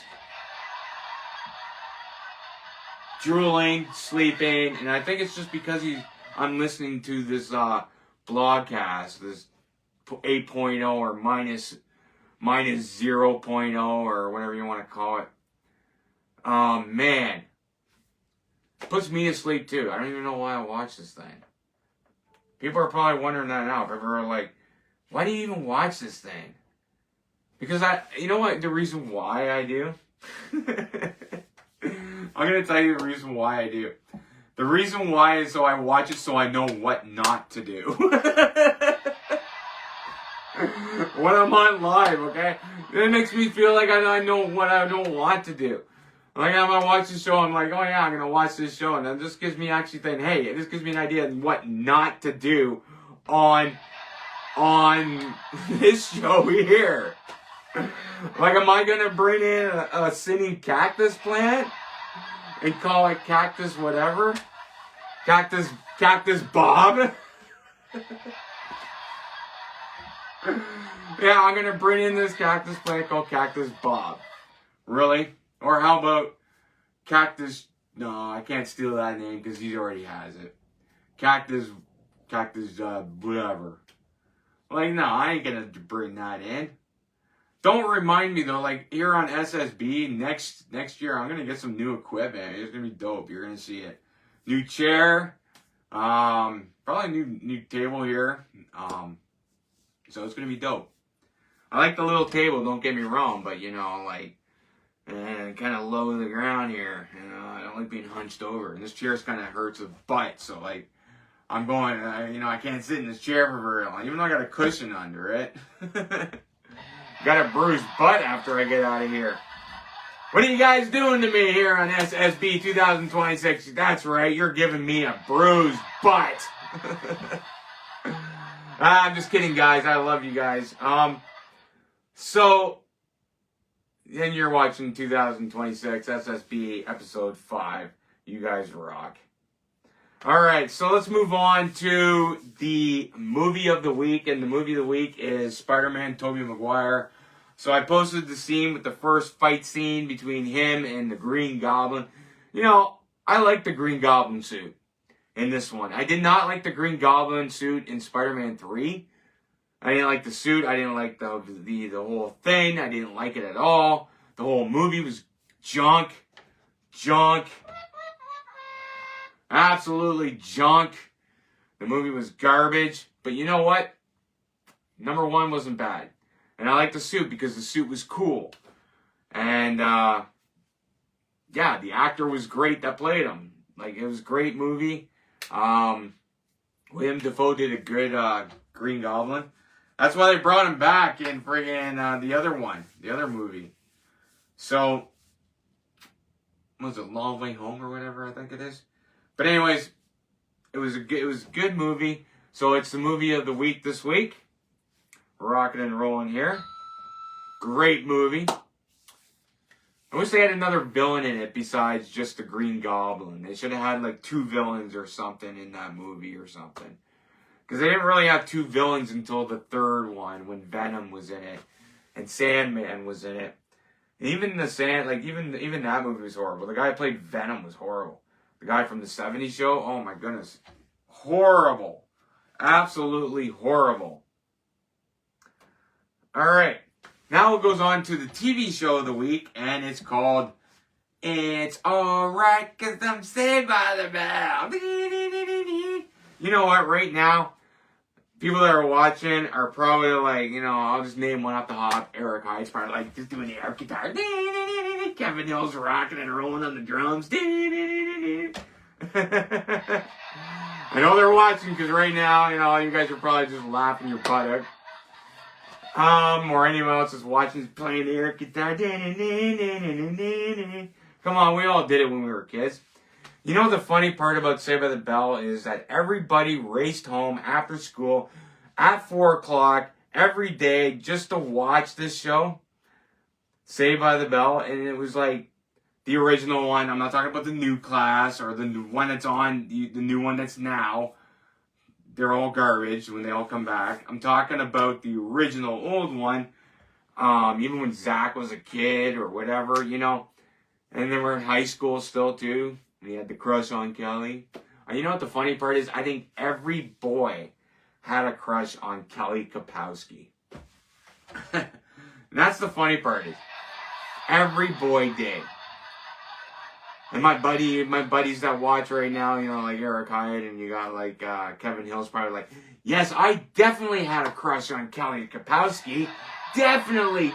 Drooling, sleeping. And I think it's just because I'm listening to this blogcast, this 8.0 or minus 0.0 or whatever you want to call it. Man. Puts me to sleep too. I don't even know why I watch this thing. People are probably wondering that now. People are like, why do you even watch this thing? Because you know what, the reason why I do? I'm going to tell you the reason why I do. The reason why is so I watch it so I know what not to do. When I'm on live, okay? It makes me feel like I know what I don't want to do. Like, I'm going to watch the show, I'm like, oh yeah, I'm going to watch this show. And then this gives me actually thinking, hey, this gives me an idea of what not to do on this show here. Like, am I going to bring in a singing cactus plant and call it Cactus whatever? Cactus Bob? Yeah, I'm going to bring in this cactus plant called Cactus Bob. Really? Or how about Cactus? No, I can't steal that name because he already has it. Cactus, whatever. Like, no, I ain't gonna bring that in. Don't remind me though, like here on S.S.B, next year I'm gonna get some new equipment. It's gonna be dope. You're gonna see it. New chair, probably new table here. So it's gonna be dope. I like the little table, don't get me wrong, but you know, like, kind of low to the ground here. You know, I don't like being hunched over. And this chair's kind of hurts the butt, so like, I'm going, you know, I can't sit in this chair for very long, even though I got a cushion under it. Got a bruised butt after I get out of here. What are you guys doing to me here on S.S.B 2026? That's right, you're giving me a bruised butt. I'm just kidding, guys. I love you guys. So, then you're watching 2026 S.S.B episode 5. You guys rock. Alright, so let's move on to the movie of the week. And the movie of the week is Spider-Man Tobey Maguire. So I posted the scene with the first fight scene between him and the Green Goblin. You know, I like the Green Goblin suit in this one. I did not like the Green Goblin suit in Spider-Man 3. I didn't like the suit. I didn't like the whole thing. I didn't like it at all. The whole movie was junk. Absolutely junk. The movie was garbage. But you know what? Number 1 wasn't bad. And I liked the suit because the suit was cool. And, yeah, the actor was great that played him. Like, it was a great movie. William Dafoe did a good Green Goblin. That's why they brought him back in friggin' the other movie. So, was it Long Way Home or whatever I think it is? But anyways, it was a good movie. So it's the movie of the week this week. Rocking and rolling here. Great movie. I wish they had another villain in it besides just the Green Goblin. They should have had like 2 villains or something in that movie or something. Because they didn't really have 2 villains until the 3rd one when Venom was in it and Sandman was in it. And even even that movie was horrible. The guy who played Venom was horrible. The guy from the 70s show, oh my goodness. Horrible. Absolutely horrible. Alright. Now it goes on to the TV show of the week, and it's called It's Alright 'Cause I'm Saved by the Bell. You know what, right now, people that are watching are probably like, you know, I'll just name one off the hop. Eric Hyde's probably like just doing the air guitar. Kevin Hill's rocking and rolling on the drums. I know they're watching because right now, you know, you guys are probably just laughing your butt out. Or anyone else is watching playing the air guitar. Come on, we all did it when we were kids. You know the funny part about Saved by the Bell is that everybody raced home after school at 4 o'clock every day just to watch this show, Saved by the Bell, and it was like the original one. I'm not talking about the new class or the one that's on, the new one that's now. They're all garbage when they all come back. I'm talking about the original old one, even when Zach was a kid or whatever, you know. And then we're in high school still too. We had the crush on Kelly. You know what the funny part is? I think every boy had a crush on Kelly Kapowski. And that's the funny part is, every boy did. And my buddies that watch right now, you know, like Eric Hyde and you got like Kevin Hill's probably like, yes, I definitely had a crush on Kelly Kapowski. Definitely.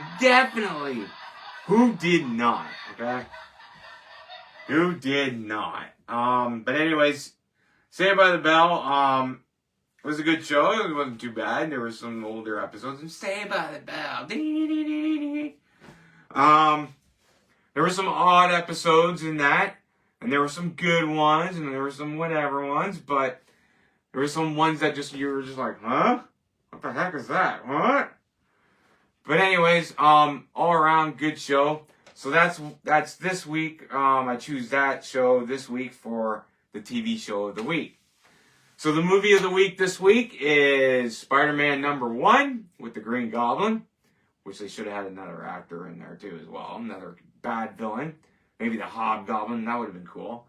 Who did not? Okay? Who did not? But anyways, Saved by the Bell, it was a good show. It wasn't too bad. There were some older episodes of Saved by the Bell. There were some odd episodes in that, and there were some good ones, and there were some whatever ones, but there were some ones that you were just like, huh? What the heck is that? What? But anyways, all around good show. So that's this week. I choose that show this week for the TV show of the week. So the movie of the week this week is Spider-Man #1 with the Green Goblin, which they should have had another actor in there too as well, another bad villain. Maybe the Hobgoblin, that would have been cool.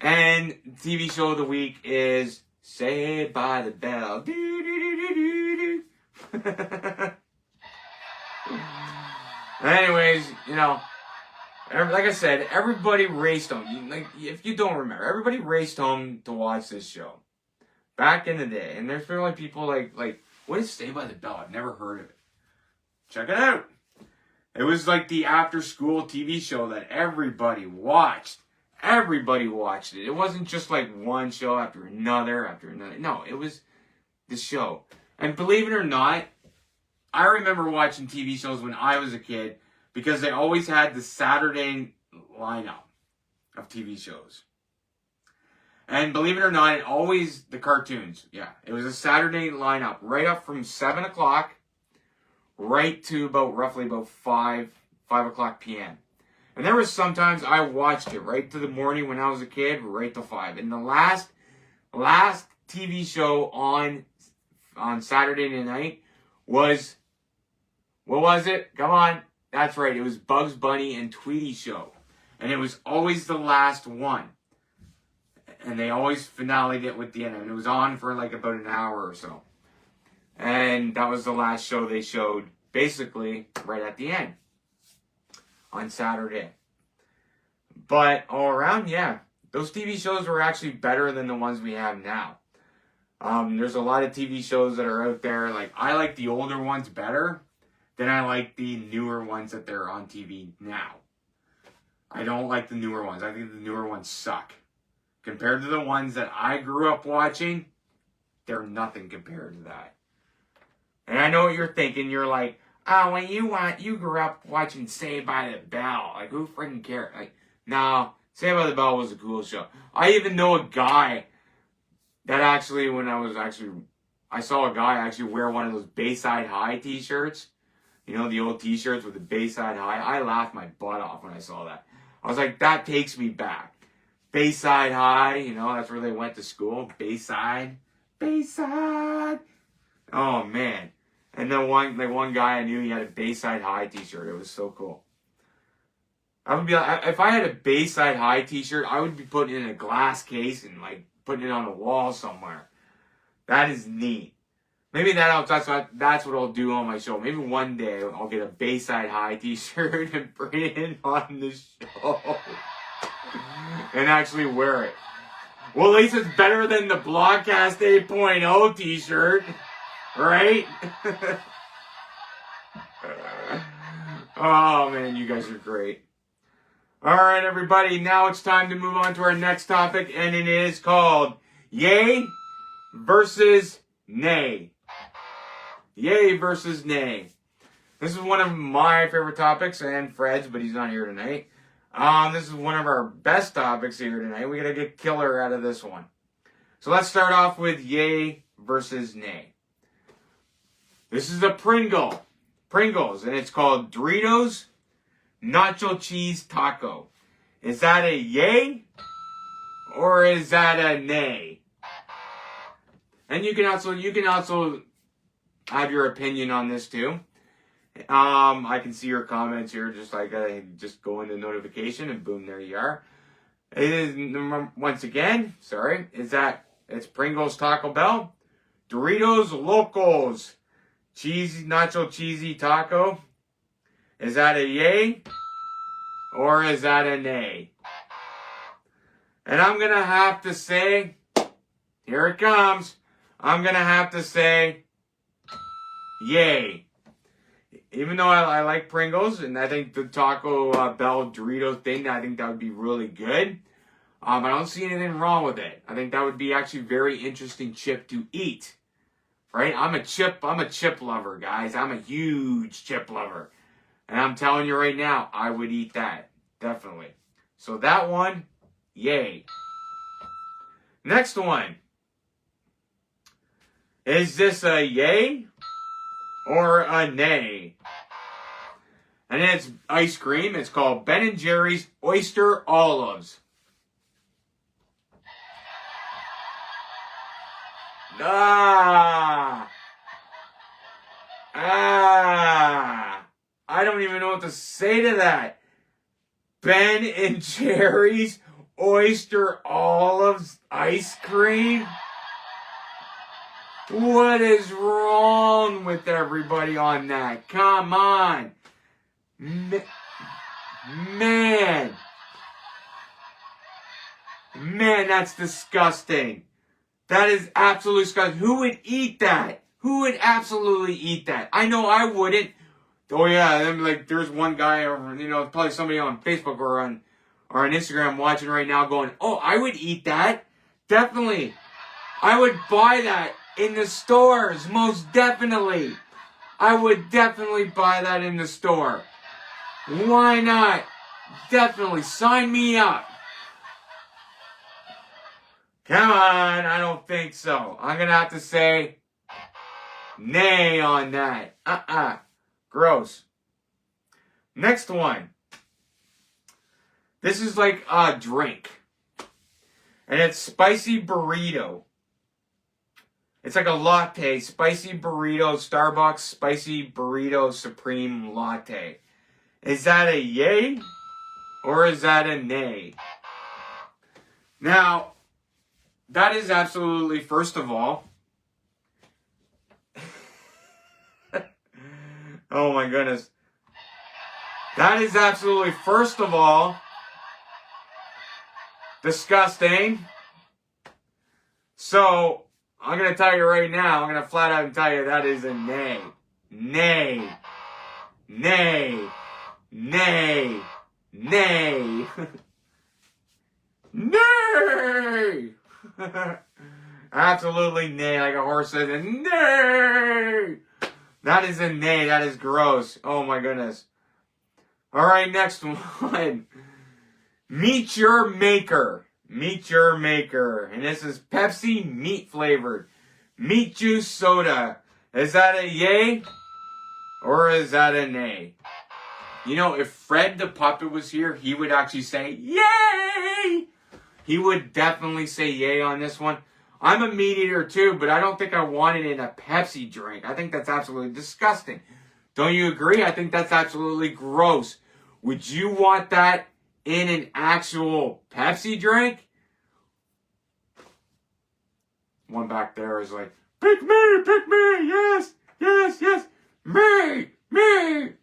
And TV show of the week is Saved by the Bell. Anyways, you know, like I said, everybody raced home. Like, if you don't remember, everybody raced home to watch this show back in the day. And there's probably people like, what is Saved by the Bell? I've never heard of it. Check it out. It was like the after-school TV show that everybody watched. Everybody watched it. It wasn't just like one show after another after another. No, it was the show. And believe it or not, I remember watching TV shows when I was a kid because they always had the Saturday lineup of TV shows. And believe it or not, it always, the cartoons, yeah. It was a Saturday lineup right up from 7 o'clock right to roughly about 5 o'clock p.m. And there was sometimes I watched it right to the morning when I was a kid, right to 5. And the last TV show on Saturday night was, what was it? Come on. That's right. It was Bugs Bunny and Tweety Show. And it was always the last one. And they always finale'd it with the end. And it was on for like about an hour or so. And that was the last show they showed, basically, right at the end. On Saturday. But all around, yeah. Those TV shows were actually better than the ones we have now. There's a lot of TV shows that are out there. Like, I like the older ones better than I like the newer ones that they're on TV now. I don't like the newer ones. I think the newer ones suck. Compared to the ones that I grew up watching, they're nothing compared to that. And I know what you're thinking. You're like, oh, when you grew up watching Saved by the Bell. Like, who freaking cares? Like, no, Saved by the Bell was a cool show. I even know a guy that actually, I saw a guy actually wear one of those Bayside High t-shirts. You know, the old t-shirts with the Bayside High. I laughed my butt off when I saw that. I was like, that takes me back. Bayside High, you know, that's where they went to school. Bayside. Oh, man. And then one guy I knew, he had a Bayside High t-shirt. It was so cool. I would be like, if I had a Bayside High t-shirt, I would be putting it in a glass case and like putting it on a wall somewhere. That is neat. Maybe that's what I'll do on my show. Maybe one day I'll get a Bayside High t-shirt and bring it on the show. And actually wear it. Well, at least it's better than the Blogcast 8.0 t-shirt. Right? Oh, man, you guys are great. All right, everybody. Now it's time to move on to our next topic, and it is called Yay versus Nay. Yay versus nay. This is one of my favorite topics, and Fred's, but he's not here tonight. This is one of our best topics here tonight. We gotta get killer out of this one. So let's start off with yay versus nay. This is a Pringles, and it's called Doritos Nacho Cheese Taco. Is that a yay or is that a nay? And you can also have your opinion on this too. I can see your comments here. Just go into notification and boom, there you are. It is once again. Sorry, it's Pringles Taco Bell, Doritos Locos Cheesy Nacho Cheesy Taco. Is that a yay or is that a nay? And I'm gonna have to say, here it comes. I'm gonna have to say, yay. Even though I like Pringles, and I think the Taco Bell Dorito thing, I think that would be really good. I don't see anything wrong with it. I think that would be actually very interesting chip to eat. Right? I'm a chip lover, guys. I'm a huge chip lover. And I'm telling you right now, I would eat that. Definitely. So that one, yay. Next one. Is this a yay or a nay? And it's ice cream. It's called Ben & Jerry's Oyster Olives. I don't even know what to say to that. Ben and Jerry's oyster olives ice cream? What is wrong with everybody on that? Come on. Man. Man, that's disgusting. That is absolutely disgusting. Who would eat that? Who would absolutely eat that? I know I wouldn't. Oh yeah, like there's one guy, or probably somebody on Facebook or on Instagram watching right now, going, "Oh, I would eat that. Definitely, I would buy that in the stores. Most definitely, I would definitely buy that in the store. Why not? Definitely, sign me up." Come on, I don't think so. I'm gonna have to say nay on that. Gross. Next one. This is like a drink. And it's spicy burrito. It's like a latte. Spicy burrito, Starbucks spicy burrito supreme latte. Is that a yay? Or is that a nay? Now, that is absolutely, first of all, oh my goodness. That is absolutely, first of all, disgusting. So, I'm going to tell you right now, I'm going to flat out tell you that is a nay. Nay. Nay. Nay. Nay. Nay! Absolutely nay, like a horse says, nay! That is a nay, that is gross. Oh my goodness. Alright, next one. Meet your maker. Meet your maker. And this is Pepsi meat flavored. Meat juice soda. Is that a yay? Or is that a nay? If Fred the puppet was here, he would actually say, yay! He would definitely say yay on this one. I'm a meat eater too, but I don't think I want it in a Pepsi drink. I think that's absolutely disgusting. Don't you agree? I think that's absolutely gross. Would you want that in an actual Pepsi drink? One back there is like, pick me, yes, yes, yes, me, in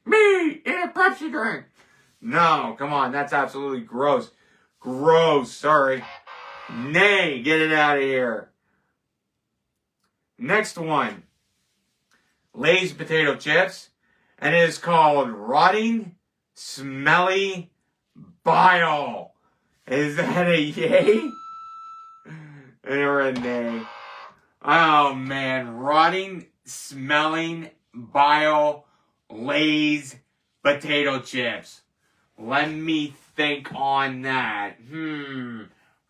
a Pepsi drink. No, come on, that's absolutely gross. Gross, sorry. Nay, get it out of here. Next one. Lay's potato chips. And it is called rotting, smelly bile. Is that a yay? Or a nay? Oh man, rotting, smelling bile, Lay's potato chips. Let me think on that.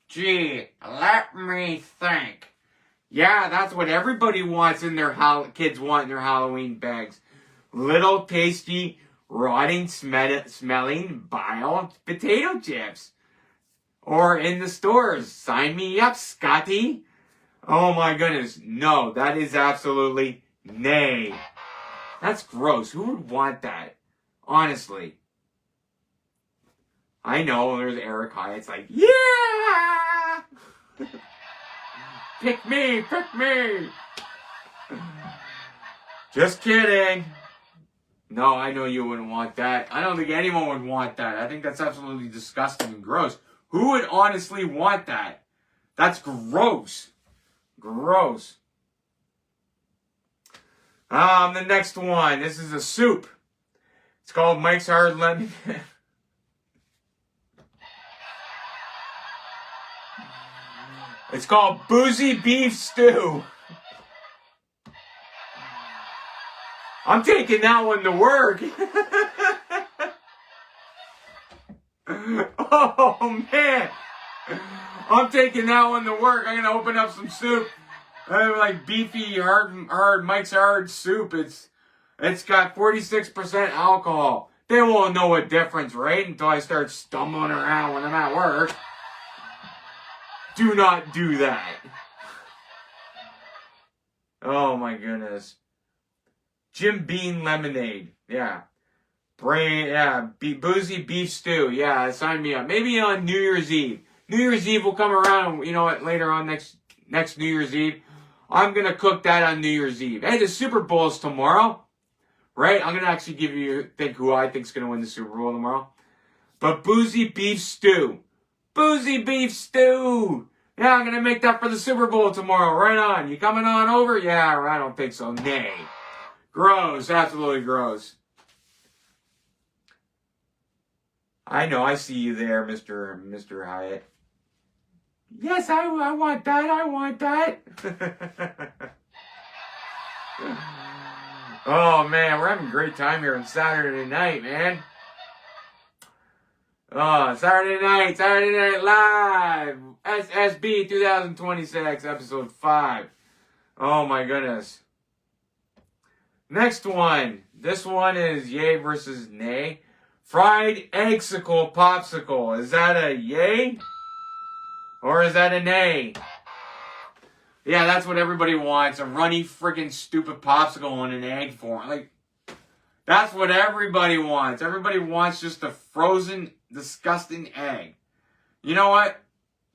Gee, let me think. Yeah, that's what everybody wants in their kids want in their Halloween bags. Little tasty, rotting, smelling bile potato chips. Or in the stores. Sign me up, Scotty. Oh my goodness. No, that is absolutely nay. That's gross. Who would want that? Honestly. I know, there's Eric Hyatt's like, yeah! Pick me! Just kidding. No, I know you wouldn't want that. I don't think anyone would want that. I think that's absolutely disgusting and gross. Who would honestly want that? That's gross. Gross. The next one. This is a soup. It's called Mike's Hard Lemon. It's called Boozy Beef Stew. I'm taking that one to work. Oh, man. I'm taking that one to work. I'm going to open up some soup. Like beefy, hard Mike's Hard soup. It's got 46% alcohol. They won't know a difference, right? Until I start stumbling around when I'm at work. Do not do that. Oh my goodness. Jim Beam lemonade. Yeah. Boozy beef stew. Yeah, sign me up. Maybe on New Year's Eve. New Year's Eve will come around. You know what? Later on next New Year's Eve, I'm gonna cook that on New Year's Eve. Hey, the Super Bowl's tomorrow, right? I'm gonna actually give you who I think's gonna win the Super Bowl tomorrow. But boozy beef stew. Boozy beef stew. Yeah, I'm gonna make that for the Super Bowl tomorrow. Right on. You coming on over? Yeah, I don't think so. Nay. Gross. Absolutely gross. I know. I see you there, Mr. Hyatt. Yes, I want that. I want that. Oh, man. We're having a great time here on Saturday night, man. Oh, Saturday Night Live. S.S.B. 2026, episode 5. Oh, my goodness. Next one. This one is yay versus nay. Fried egg-sicle popsicle. Is that a yay? Or is that a nay? Yeah, that's what everybody wants. A runny, freaking stupid popsicle in an egg form. Like, that's what everybody wants. Everybody wants just a frozen, disgusting egg. You know what?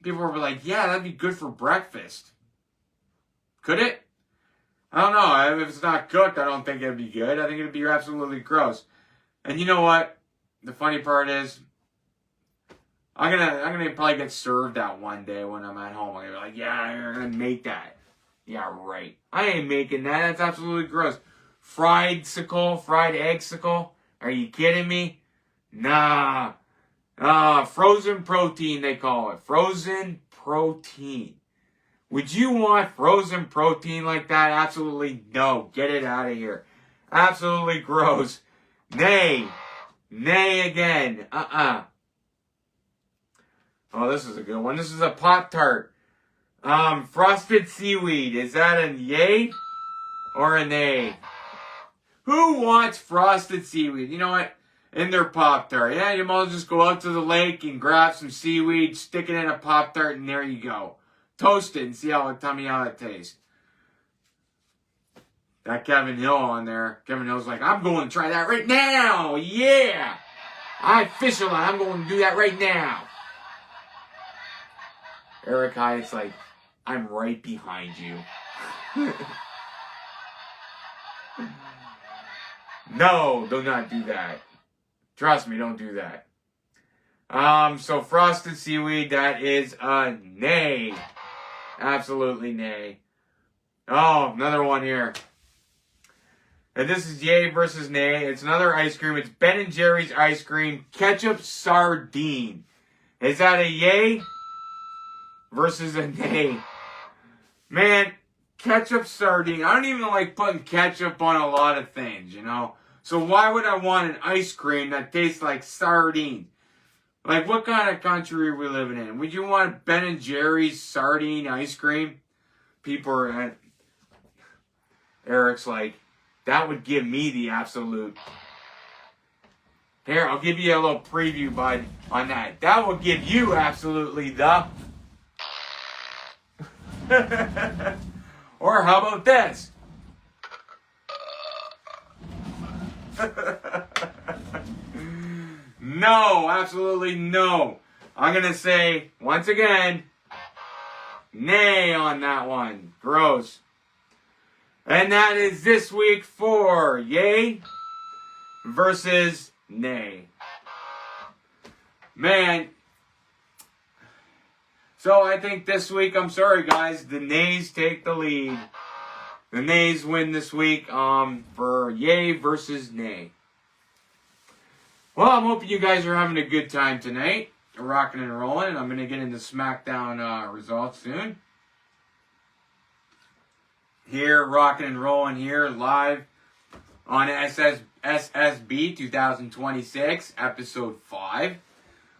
People were like, yeah, that'd be good for breakfast. Could it? I don't know. If it's not cooked, I don't think it'd be good. I think it'd be absolutely gross. And you know what? The funny part is, I'm gonna probably get served that one day when I'm at home. I'm gonna be like, yeah, I'm gonna make that. Yeah, right. I ain't making that. That's absolutely gross. Fried egg-sicle. Are you kidding me? Nah. Frozen protein, they call it. Frozen protein. Would you want frozen protein like that? Absolutely no. Get it out of here. Absolutely gross. Nay. Nay again. Oh, this is a good one. This is a Pop-Tart. Frosted seaweed. Is that a yay or a nay? Who wants frosted seaweed? You know what? In their Pop-Tart. Yeah, you might as well just go out to the lake and grab some seaweed, stick it in a Pop-Tart, and there you go. Toast it and tell me how it tastes. That Kevin Hill on there. Kevin Hill's like, I'm going to try that right now. Yeah. I'm going to do that right now. Eric Hyatt's like, I'm right behind you. No, do not do that. Trust me, don't do that. So frosted seaweed, that is a nay. Absolutely nay. Oh, another one here. And this is yay versus nay. It's another ice cream. It's Ben & Jerry's ice cream. Ketchup sardine. Is that a yay versus a nay? Man, ketchup sardine. I don't even like putting ketchup on a lot of things, you know? So why would I want an ice cream that tastes like sardine? Like, what kind of country are we living in? Would you want Ben & Jerry's sardine ice cream? People are... Eric's like, that would give me the absolute... Here, I'll give you a little preview, bud, on that. That will give you absolutely the... Or how about this? No, absolutely no. I'm going to say, once again, nay on that one. Gross. And that is this week for yay versus nay. Man. So I think this week, I'm sorry guys, the nays take the lead. The nays win this week for yay versus nay. Well, I'm hoping you guys are having a good time tonight. Rocking and rolling. And I'm going to get into SmackDown results soon. Here, rocking and rolling here, live on S.S.B. 2026, episode 5.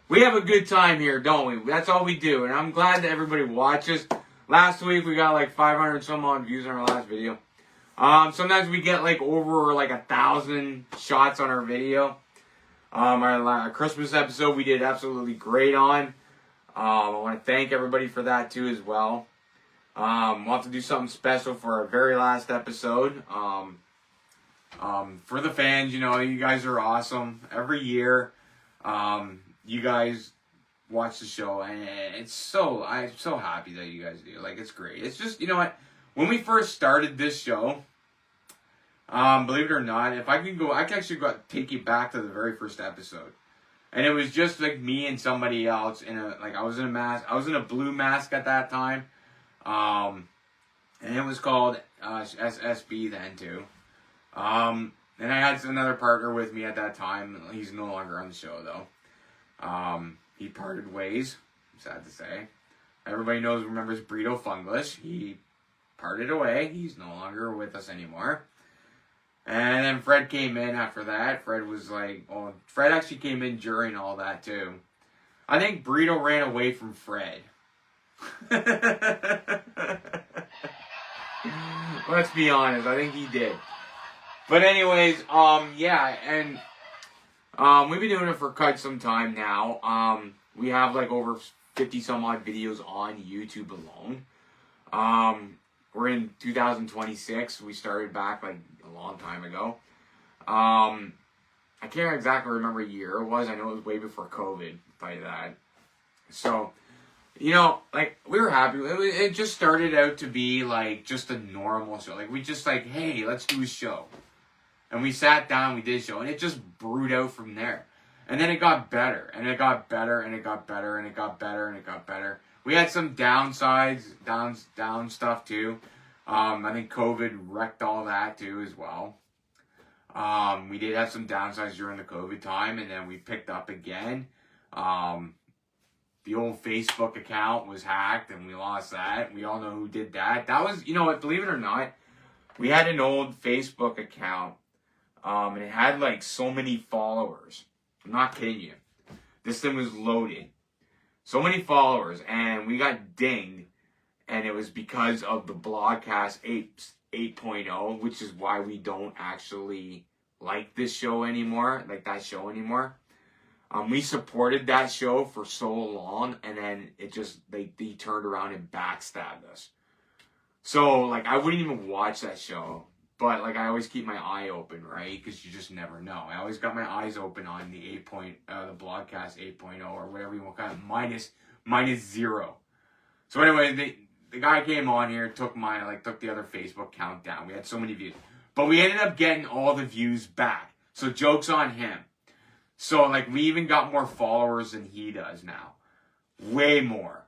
We have a good time here, don't we? That's all we do. And I'm glad that everybody watches. Last week, we got like 500 some odd views on our last video. Sometimes we get like over like 1,000 shots on our video. Our Christmas episode we did absolutely great on. I want to thank everybody for that too as well. We'll have to do something special for our very last episode. For the fans, you know, you guys are awesome. Every year, you guys watch the show, and I'm so happy that you guys do. Like, it's great. It's just, you know what? When we first started this show, believe it or not, if I could go, I can actually take you back to the very first episode. And it was just like me and somebody else I was in a mask. I was in a blue mask at that time. And it was called S.S.B then too. And I had another partner with me at that time. He's no longer on the show though. He parted ways. Sad to say. Everybody remembers Burrito Fungless. He parted away. He's no longer with us anymore. And then Fred came in after that. Fred actually came in during all that too. I think Burrito ran away from Fred. Let's be honest, I think he did. But anyways, yeah, and we've been doing it for quite some time now. We have like over 50 some odd videos on YouTube alone. We're in 2026. We started back like a long time ago. I can't exactly remember a year it was. I know it was way before COVID, by that. So, you know, like, we were happy. It just started out to be like just a normal show. Like, we just like, hey, let's do a show. And we sat down, we did a show, and it just brewed out from there. And then it got better, and it got better, and it got better, and it got better, and it got better. We had some downsides, down stuff too. I think COVID wrecked all that too as well. We did have some downsides during the COVID time, and then we picked up again. The old Facebook account was hacked, and we lost that. We all know who did that. That was, you know what, believe it or not, we had an old Facebook account, and it had like so many followers. I'm not kidding you. This thing was loaded. So many followers, and we got dinged, and it was because of the Blogcast 8.0, which is why we don't actually like this show anymore, like that show anymore. We supported that show for so long, and then it just, they turned around and backstabbed us. So, like, I wouldn't even watch that show, but, like, I always keep my eye open, right? Because you just never know. I always got my eyes open on the the Blogcast 8.0, or whatever you want, kind of minus zero. So anyway, the guy came on here, took the other Facebook count down. We had so many views. But we ended up getting all the views back. So joke's on him. So, like, we even got more followers than he does now. Way more.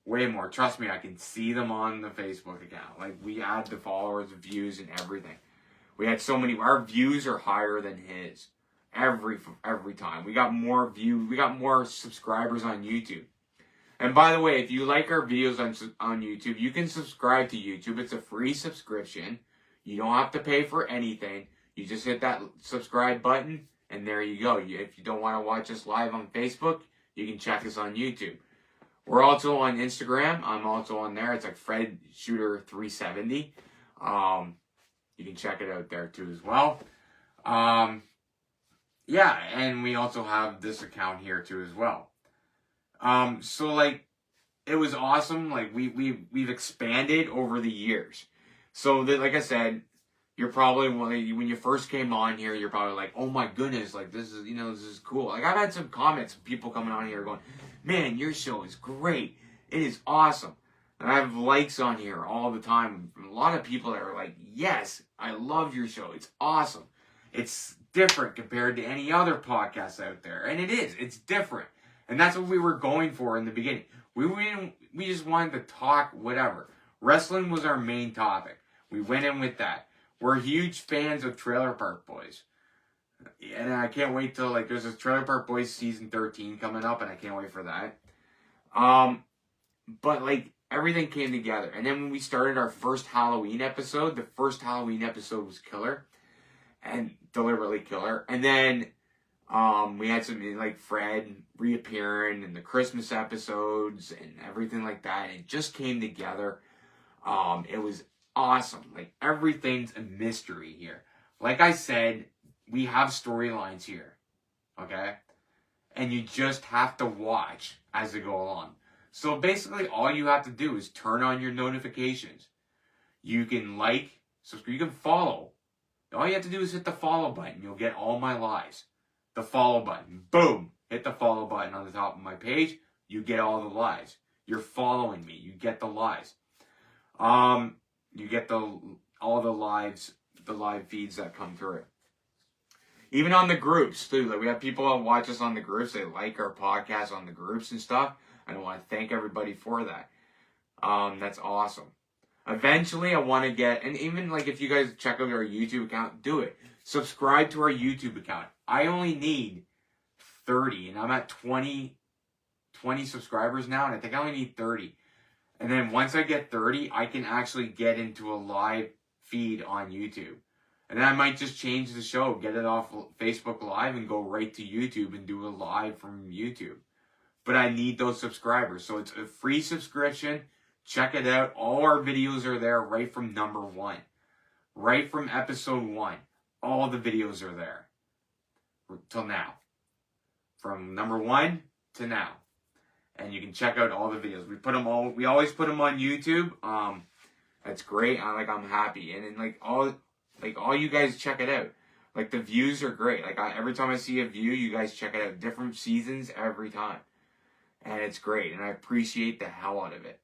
Way more. Trust me, I can see them on the Facebook account. Like, we add the followers, the views, and everything. We had so many. Our views are higher than his. Every time. We got more views. We got more subscribers on YouTube. And by the way, if you like our videos on YouTube, you can subscribe to YouTube. It's a free subscription. You don't have to pay for anything. You just hit that subscribe button, and there you go. If you don't want to watch us live on Facebook, you can check us on YouTube. We're also on Instagram. I'm also on there. It's like Fred Shooter 370. You can check it out there too as well. Yeah, and we also have this account here too as well. So like, it was awesome. Like, we've expanded over the years. So that, like I said, you're probably, when you first came on here, you're probably like, oh my goodness, like, this is cool. Like, I've had some comments, people coming on here going, man, your show is great. It is awesome. And I have likes on here all the time. A lot of people that are like, yes, I love your show. It's awesome. It's different compared to any other podcast out there. And it is. It's different. And that's what we were going for in the beginning. We just wanted to talk whatever. Wrestling was our main topic. We went in with that. We're huge fans of Trailer Park Boys. And I can't wait till, like, there's this Trailer Park Boys season 13 coming up, and I can't wait for that. But, like, everything came together. And then when we started our first Halloween episode, the first Halloween episode was killer. And deliberately killer. And then we had some, like, Fred reappearing and the Christmas episodes and everything like that. It just came together. It was awesome. Like, everything's a mystery here. Like I said, we have storylines here. Okay? And you just have to watch as they go along. So basically, all you have to do is turn on your notifications. You can like, subscribe, you can follow. All you have to do is hit the follow button. You'll get all my lives. The follow button. Boom. Hit the follow button on the top of my page. You get all the lives. You're following me. You get the lives. You get all the live feeds that come through. Even on the groups too. Like we have people that watch us on the groups. They like our podcast on the groups and stuff. And I want to thank everybody for that. That's awesome. Eventually, I want to get, and even like if you guys check out our YouTube account, do it. Subscribe to our YouTube account. I only need 30, and I'm at 20 subscribers now, and I think I only need 30. And then once I get 30, I can actually get into a live feed on YouTube. And then I might just change the show, get it off Facebook Live, and go right to YouTube and do a live from YouTube. But I need those subscribers. So it's a free subscription. Check it out. All our videos are there right from number 1. Right from episode 1. All the videos are there. Till now. From number 1 to now. And you can check out all the videos. We always put them on YouTube. That's great. I'm happy. And then all you guys check it out. Like the views are great. Every time I see a view, you guys check it out. Different seasons every time. And it's great. And I appreciate the hell out of it.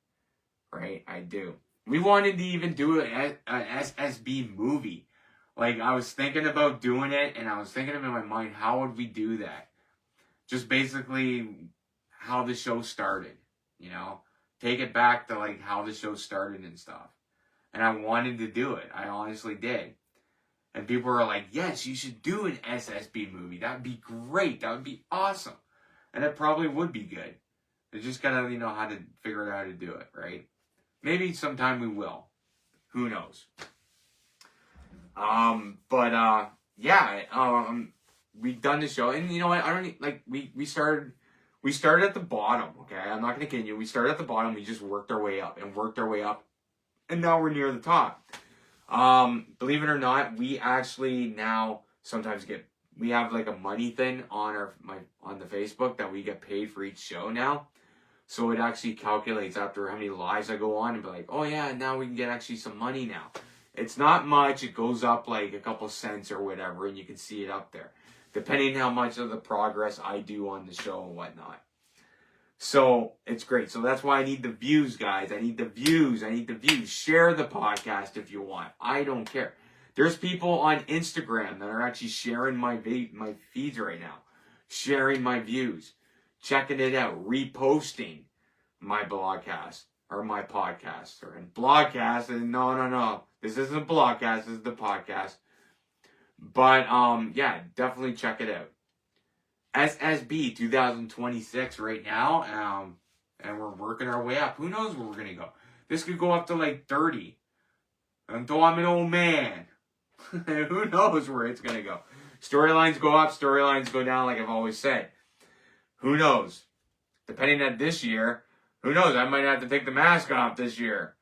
Right? I do. We wanted to even do an S.S.B movie. I was thinking about doing it, and I was thinking in my mind, how would we do that? Just basically how the show started, Take it back to, how the show started and stuff. And I wanted to do it. I honestly did. And people were like, yes, you should do an S.S.B movie. That would be great. That would be awesome. And it probably would be good. You just gotta, how to figure out how to do it, right? Maybe sometime we will. Who knows? We've done the show, and you know what? I don't we started at the bottom. Okay, I'm not gonna kid you. We started at the bottom. We just worked our way up, and now we're near the top. Believe it or not, we actually now sometimes we have a money thing on on the Facebook that we get paid for each show now. So it actually calculates after how many lives I go on and be like, oh yeah, now we can get actually some money now. It's not much. It goes up a couple cents or whatever, and you can see it up there. Depending how much of the progress I do on the show and whatnot. So it's great. So that's why I need the views, guys. I need the views. Share the podcast if you want. I don't care. There's people on Instagram that are actually sharing my feeds right now. Sharing my views. Checking it out, reposting my blogcast or my podcast and blogcast. And no, this isn't blogcast. This is the podcast. But yeah, definitely check it out. S.S.B 2026 right now, and we're working our way up. Who knows where we're gonna go? This could go up to 30. Until I'm an old man. Who knows where it's gonna go? Storylines go up, storylines go down, like I've always said. Who knows? Depending on this year, who knows? I might have to take the mask off this year.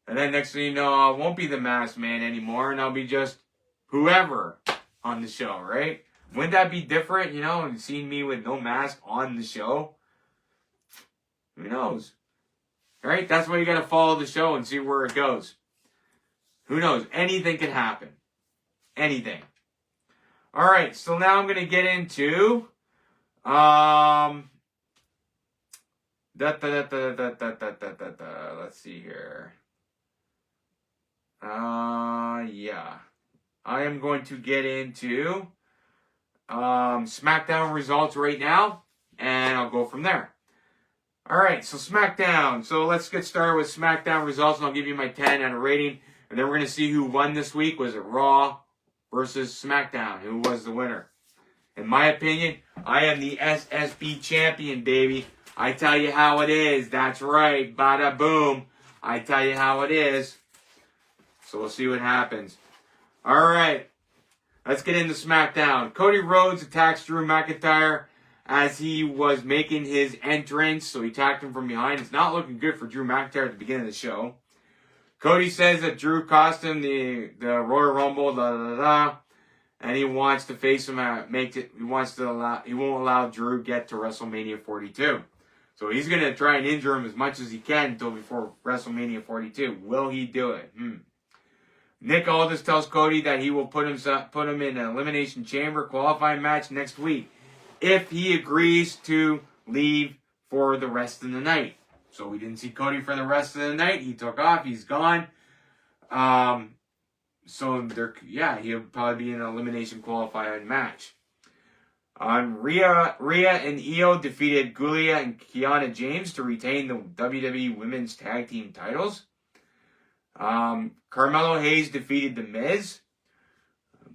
And then next thing you know, I won't be the masked man anymore, and I'll be just whoever on the show, right? Wouldn't that be different, and seeing me with no mask on the show? Who knows? Right? That's why you gotta follow the show and see where it goes. Who knows? Anything can happen. Anything. Alright, so now I'm gonna get into let's see here. Yeah. I am going to get into SmackDown results right now, and I'll go from there. Alright, so SmackDown. So let's get started with SmackDown results, and I'll give you my 10 and a rating. And then we're going to see who won this week. Was it Raw versus SmackDown? Who was the winner? In my opinion, I am the S.S.B champion, baby. I tell you how it is. That's right. Bada boom. I tell you how it is. So we'll see what happens. Alright. Let's get into SmackDown. Cody Rhodes attacks Drew McIntyre as he was making his entrance. So he attacked him from behind. It's not looking good for Drew McIntyre at the beginning of the show. Cody says that Drew cost him the Royal Rumble, and he wants to face him he won't allow Drew get to WrestleMania 42. So he's going to try and injure him as much as he can until before WrestleMania 42. Will he do it? Nick Aldis tells Cody that he will put him in an Elimination Chamber qualifying match next week if he agrees to leave for the rest of the night. So we didn't see Cody for the rest of the night. He took off. He's gone. He'll probably be in an elimination qualifying match. Rhea and Io defeated Giulia and Kiana James to retain the WWE Women's Tag Team titles. Carmelo Hayes defeated The Miz.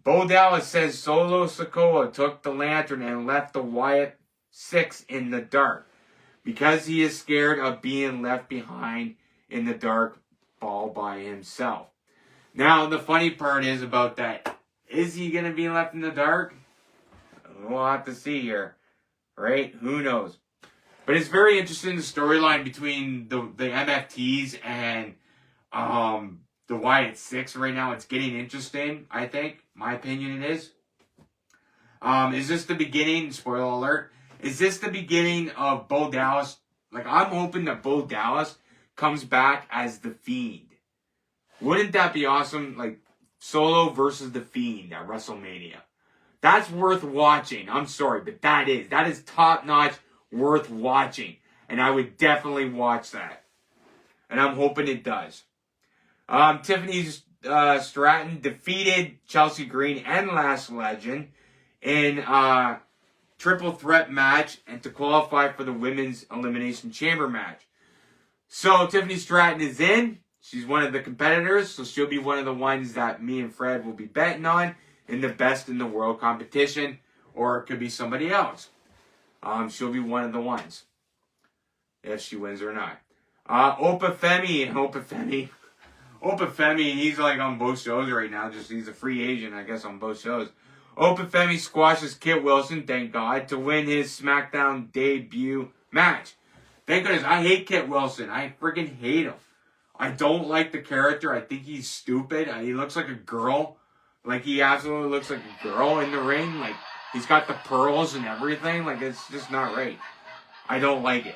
Bo Dallas says Solo Sikoa took the lantern and left the Wyatt 6 in the dark because he is scared of being left behind in the dark all by himself. Now, the funny part is about that. Is he going to be left in the dark? We'll have to see here. Right? Who knows? But it's very interesting, the storyline between the MFTs and the Wyatt 6 right now. It's getting interesting, I think. My opinion it is. Is this the beginning? Spoiler alert. Is this the beginning of Bo Dallas? Like, I'm hoping that Bo Dallas comes back as the Fiend. Wouldn't that be awesome? Like, Solo versus the Fiend at WrestleMania. That's worth watching. I'm sorry, but that is top-notch, worth watching. And I would definitely watch that. And I'm hoping it does. Tiffany Stratton defeated Chelsea Green and Lash Legend in a triple threat match and to qualify for the Women's Elimination Chamber match. So Tiffany Stratton is in. She's one of the competitors, so she'll be one of the ones that me and Fred will be betting on in the Best in the World competition, or it could be somebody else. She'll be one of the ones, if she wins or not. Opa Femi, he's like on both shows right now. He's a free agent, I guess, on both shows. Opa Femi squashes Kit Wilson, thank God, to win his SmackDown debut match. Thank goodness. I hate Kit Wilson. I freaking hate him. I don't like the character. I think he's stupid. He looks like a girl. Like, he absolutely looks like a girl in the ring. Like, he's got the pearls and everything. Like, it's just not right. I don't like it.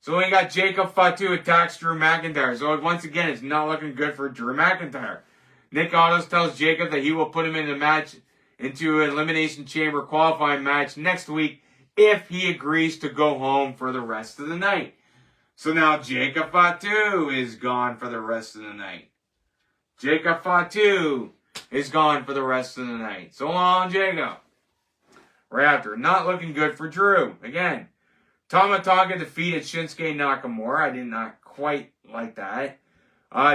So we got Jacob Fatu attacks Drew McIntyre. So once again, it's not looking good for Drew McIntyre. Nick Aldis tells Jacob that he will put him in a match, into an Elimination Chamber qualifying match next week if he agrees to go home for the rest of the night. So now Jacob Fatu is gone for the rest of the night. Jacob Fatu is gone for the rest of the night. So long, Jacob. Right after. Not looking good for Drew. Again, Tama Tonga defeated Shinsuke Nakamura. I did not quite like that.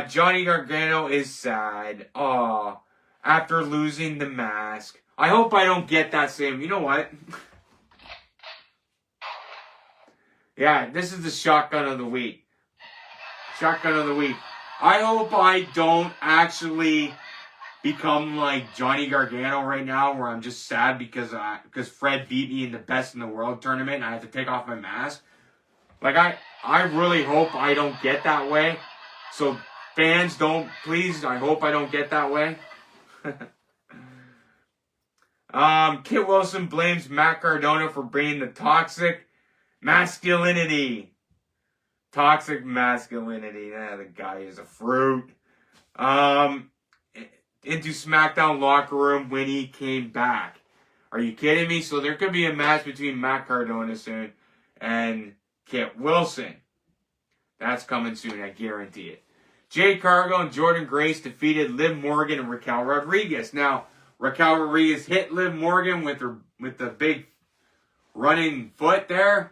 Johnny Gargano is sad. Aw. After losing the mask. I hope I don't get that same... You know what? Yeah, this is the shotgun of the week. Shotgun of the week. I hope I don't actually become like Johnny Gargano right now, where I'm just sad because Fred beat me in the Best in the World tournament and I have to take off my mask. Like, I really hope I don't get that way. So, fans, please, I hope I don't get that way. Kit Wilson blames Matt Cardona for bringing the toxic masculinity. Toxic masculinity. The guy is a fruit. Into SmackDown locker room when he came back. Are you kidding me? So there could be a match between Matt Cardona soon and Kit Wilson. That's coming soon, I guarantee it. Jade Cargill and Jordan Grace defeated Liv Morgan and Raquel Rodriguez. Now, Raquel Rodriguez hit Liv Morgan with the big running foot there.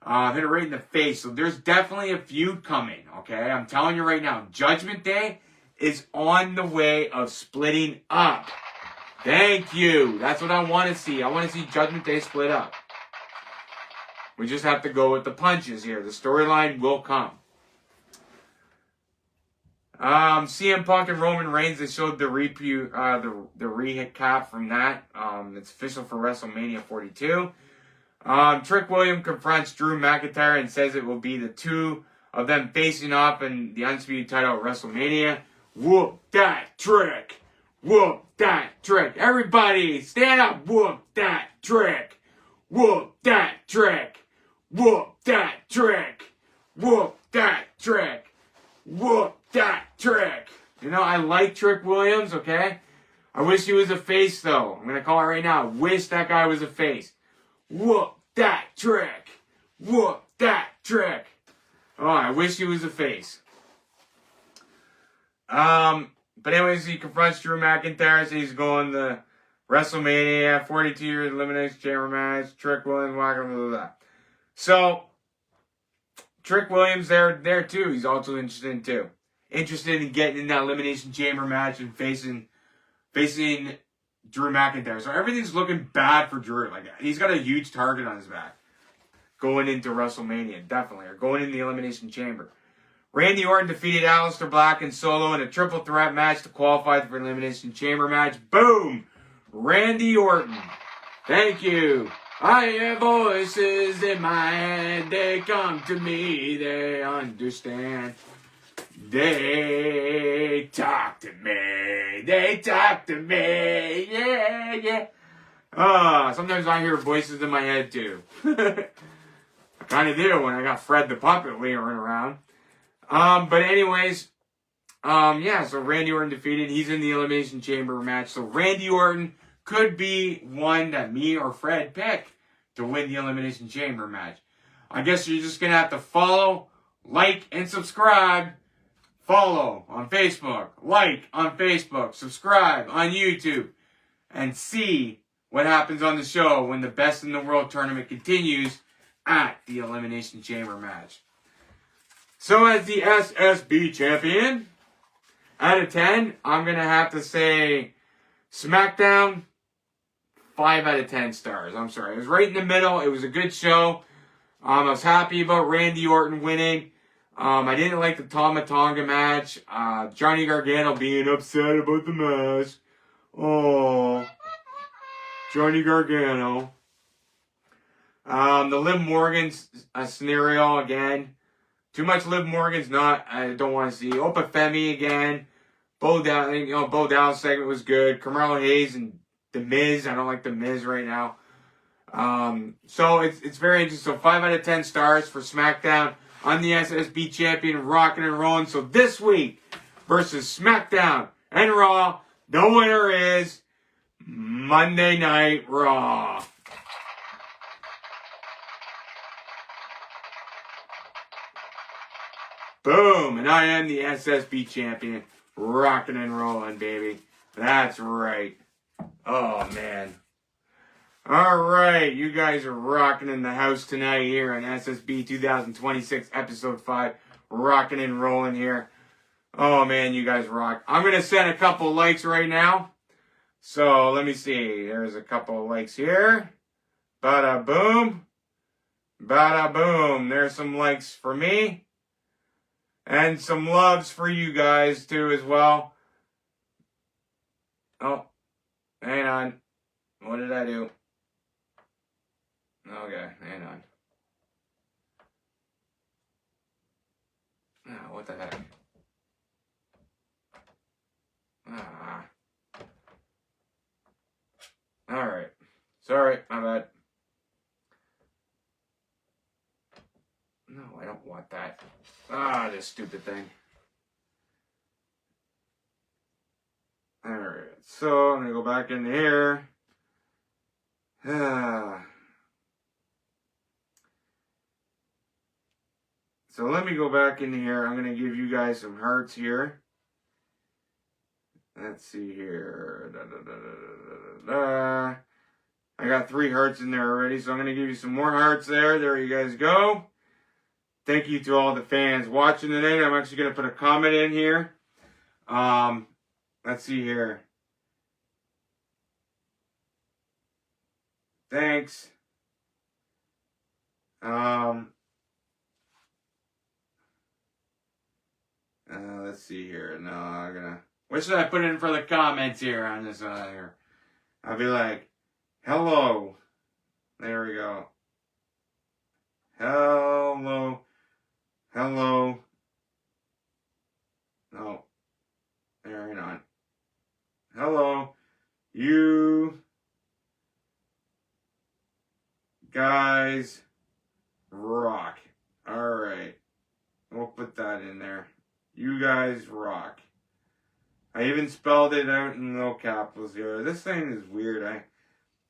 Hit her right in the face. So there's definitely a feud coming, okay? I'm telling you right now, Judgment Day is on the way of splitting up. Thank you. That's what I want to see. I want to see Judgment Day split up. We just have to go with the punches here. The storyline will come. CM Punk and Roman Reigns, they showed the recap from that. It's official for WrestleMania 42. Trick William confronts Drew McIntyre and says it will be the two of them facing off in the Undisputed title at WrestleMania. Whoop that trick! Whoop that trick! Everybody, stand up! Whoop that trick! Whoop that trick! Whoop that trick! Whoop that trick! Whoop that Trick. You know, I like Trick Williams, okay? I wish he was a face, though. I'm going to call it right now. Wish that guy was a face. Whoop that Trick. Whoop that Trick. Oh, I wish he was a face. But anyways, he confronts Drew McIntyre. So he's going to WrestleMania, 42 years Elimination Chamber match. Trick Williams, blah, blah, blah, blah. So, Trick Williams there too. He's also interested in getting in that Elimination Chamber match and facing Drew McIntyre. So everything's looking bad for Drew. Like, he's got a huge target on his back going into WrestleMania, definitely, or going in the Elimination Chamber. Randy Orton defeated Aleister Black and Solo in a triple threat match to qualify for an Elimination Chamber match. Boom! Randy Orton. Thank you. I hear voices in my head. They come to me. They understand. They talk to me. They talk to me. Yeah, yeah. Sometimes I hear voices in my head too. I kind of do when I got Fred the Puppet leering around. But anyways, yeah, so Randy Orton defeated. He's in the Elimination Chamber match. So Randy Orton could be one that me or Fred pick to win the Elimination Chamber match. I guess you're just going to have to follow, like, and subscribe. Follow on Facebook, like on Facebook, subscribe on YouTube, and see what happens on the show when the Best in the World tournament continues at the Elimination Chamber match. So as the S.S.B champion, out of 10, I'm going to have to say SmackDown, 5 out of 10 stars. I'm sorry. It was right in the middle. It was a good show. I was happy about Randy Orton winning. I didn't like the Tama Tonga match. Johnny Gargano being upset about the match. Oh, Johnny Gargano. The Liv Morgan scenario again. Too much Liv Morgan's not. I don't want to see. Opa Femi again. Bo Dallas segment was good. Carmelo Hayes and The Miz. I don't like The Miz right now. So it's very interesting. So 5 out of 10 stars for SmackDown. I'm the S.S.B champion, rocking and rolling. So this week versus SmackDown and Raw, the winner is Monday Night Raw. Boom, and I am the S.S.B champion, rocking and rolling, baby. That's right. Oh, man. All right, you guys are rocking in the house tonight here on S.S.B 2026 episode 5. Rocking and rolling here. Oh, man, you guys rock. I'm going to send a couple likes right now. So, let me see. There's a couple of likes here. Bada boom. Bada boom. There's some likes for me. And some loves for you guys, too, as well. Oh, hang on. What did I do? Okay, hang on. What the heck? Alright. Sorry, my bad. No, I don't want that. This stupid thing. Alright, so I'm going to go back in here. So let me go back in here. I'm going to give you guys some hearts here. Let's see here. I got 3 hearts in there already, so I'm going to give you some more hearts there. There you guys go. Thank you to all the fans watching today. I'm actually going to put a comment in here. Let's see here. Thanks. Let's see here. No, I'm gonna. What should I put in for the comments here on this here? I'll be like, hello. There we go. Hello. Hello. No. There, hang on. Hello. You guys rock. Alright. We'll put that in there. You guys rock. I even spelled it out in little capitals here. This thing is weird.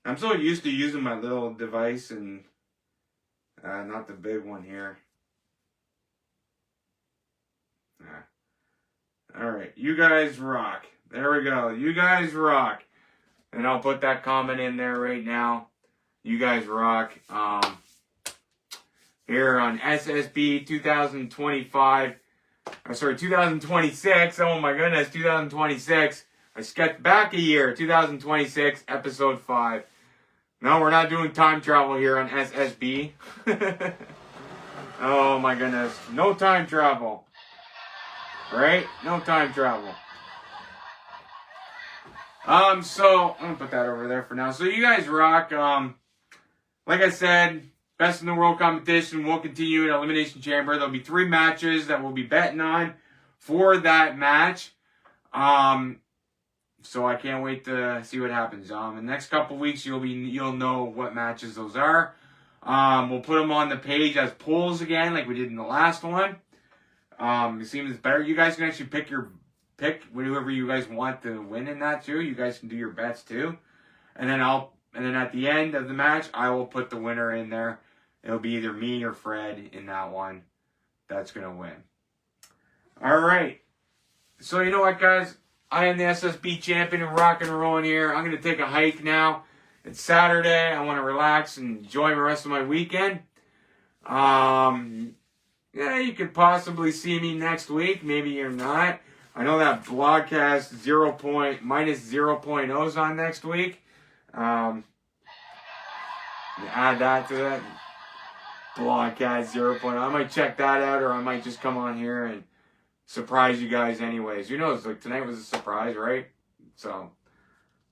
I'm so used to using my little device and not the big one here. Alright, you guys rock. There we go. You guys rock. And I'll put that comment in there right now. You guys rock. Here on S.S.B 2025. 2026. Oh my goodness, 2026. I skipped back a year. 2026, episode 5. No, we're not doing time travel here on S.S.B. Oh my goodness. No time travel. Right? No time travel. So, I'm gonna put that over there for now. So you guys rock. Like I said, Best in the World competition will continue in Elimination Chamber. There'll be 3 matches that we'll be betting on for that match. So I can't wait to see what happens. In the next couple weeks, you'll know what matches those are. We'll put them on the page as polls again, like we did in the last one. It seems better. You guys can actually pick whoever you guys want to win in that too. You guys can do your bets too, and then at the end of the match, I will put the winner in there. It'll be either me or Fred in that one that's going to win. All right. So you know what, guys? I am the S.S.B champion and rock and rolling here. I'm going to take a hike now. It's Saturday. I want to relax and enjoy the rest of my weekend. Yeah, you could possibly see me next week. Maybe you're not. I know that Blogcast -0.0 is on next week. Add that to that. Blogcast 0.0. I might check that out, or I might just come on here and surprise you guys anyways. Who knows? Like, tonight was a surprise, right? So,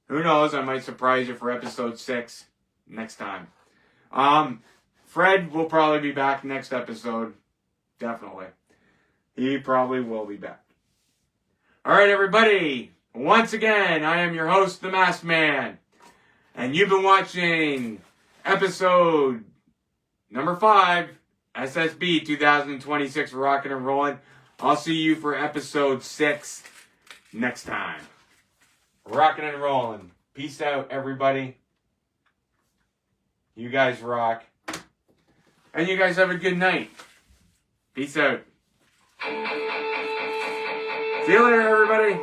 who knows? I might surprise you for episode 6 next time. Fred will probably be back next episode. Definitely. He probably will be back. All right, everybody. Once again, I am your host, The Masked Man. And you've been watching episode number 5, S.S.B 2026, Rockin' and Rollin'. I'll see you for episode 6 next time. Rockin' and Rollin'. Peace out, everybody. You guys rock. And you guys have a good night. Peace out. See you later, everybody.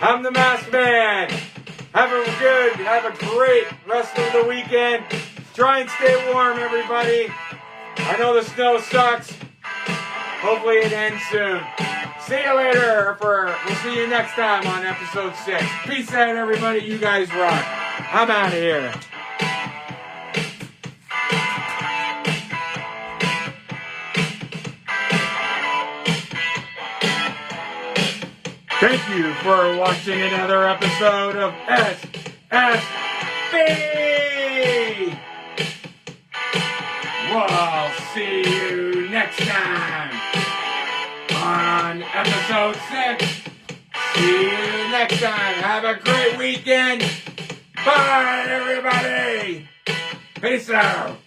I'm the Masked Man. Have a great rest of the weekend. Try and stay warm, everybody. I know the snow sucks. Hopefully it ends soon. See you later. We'll see you next time on episode 6. Peace out, everybody. You guys rock. I'm out of here. Thank you for watching another episode of S.S.B. We'll see you next time on episode 6. See you next time. Have a great weekend. Bye, everybody. Peace out.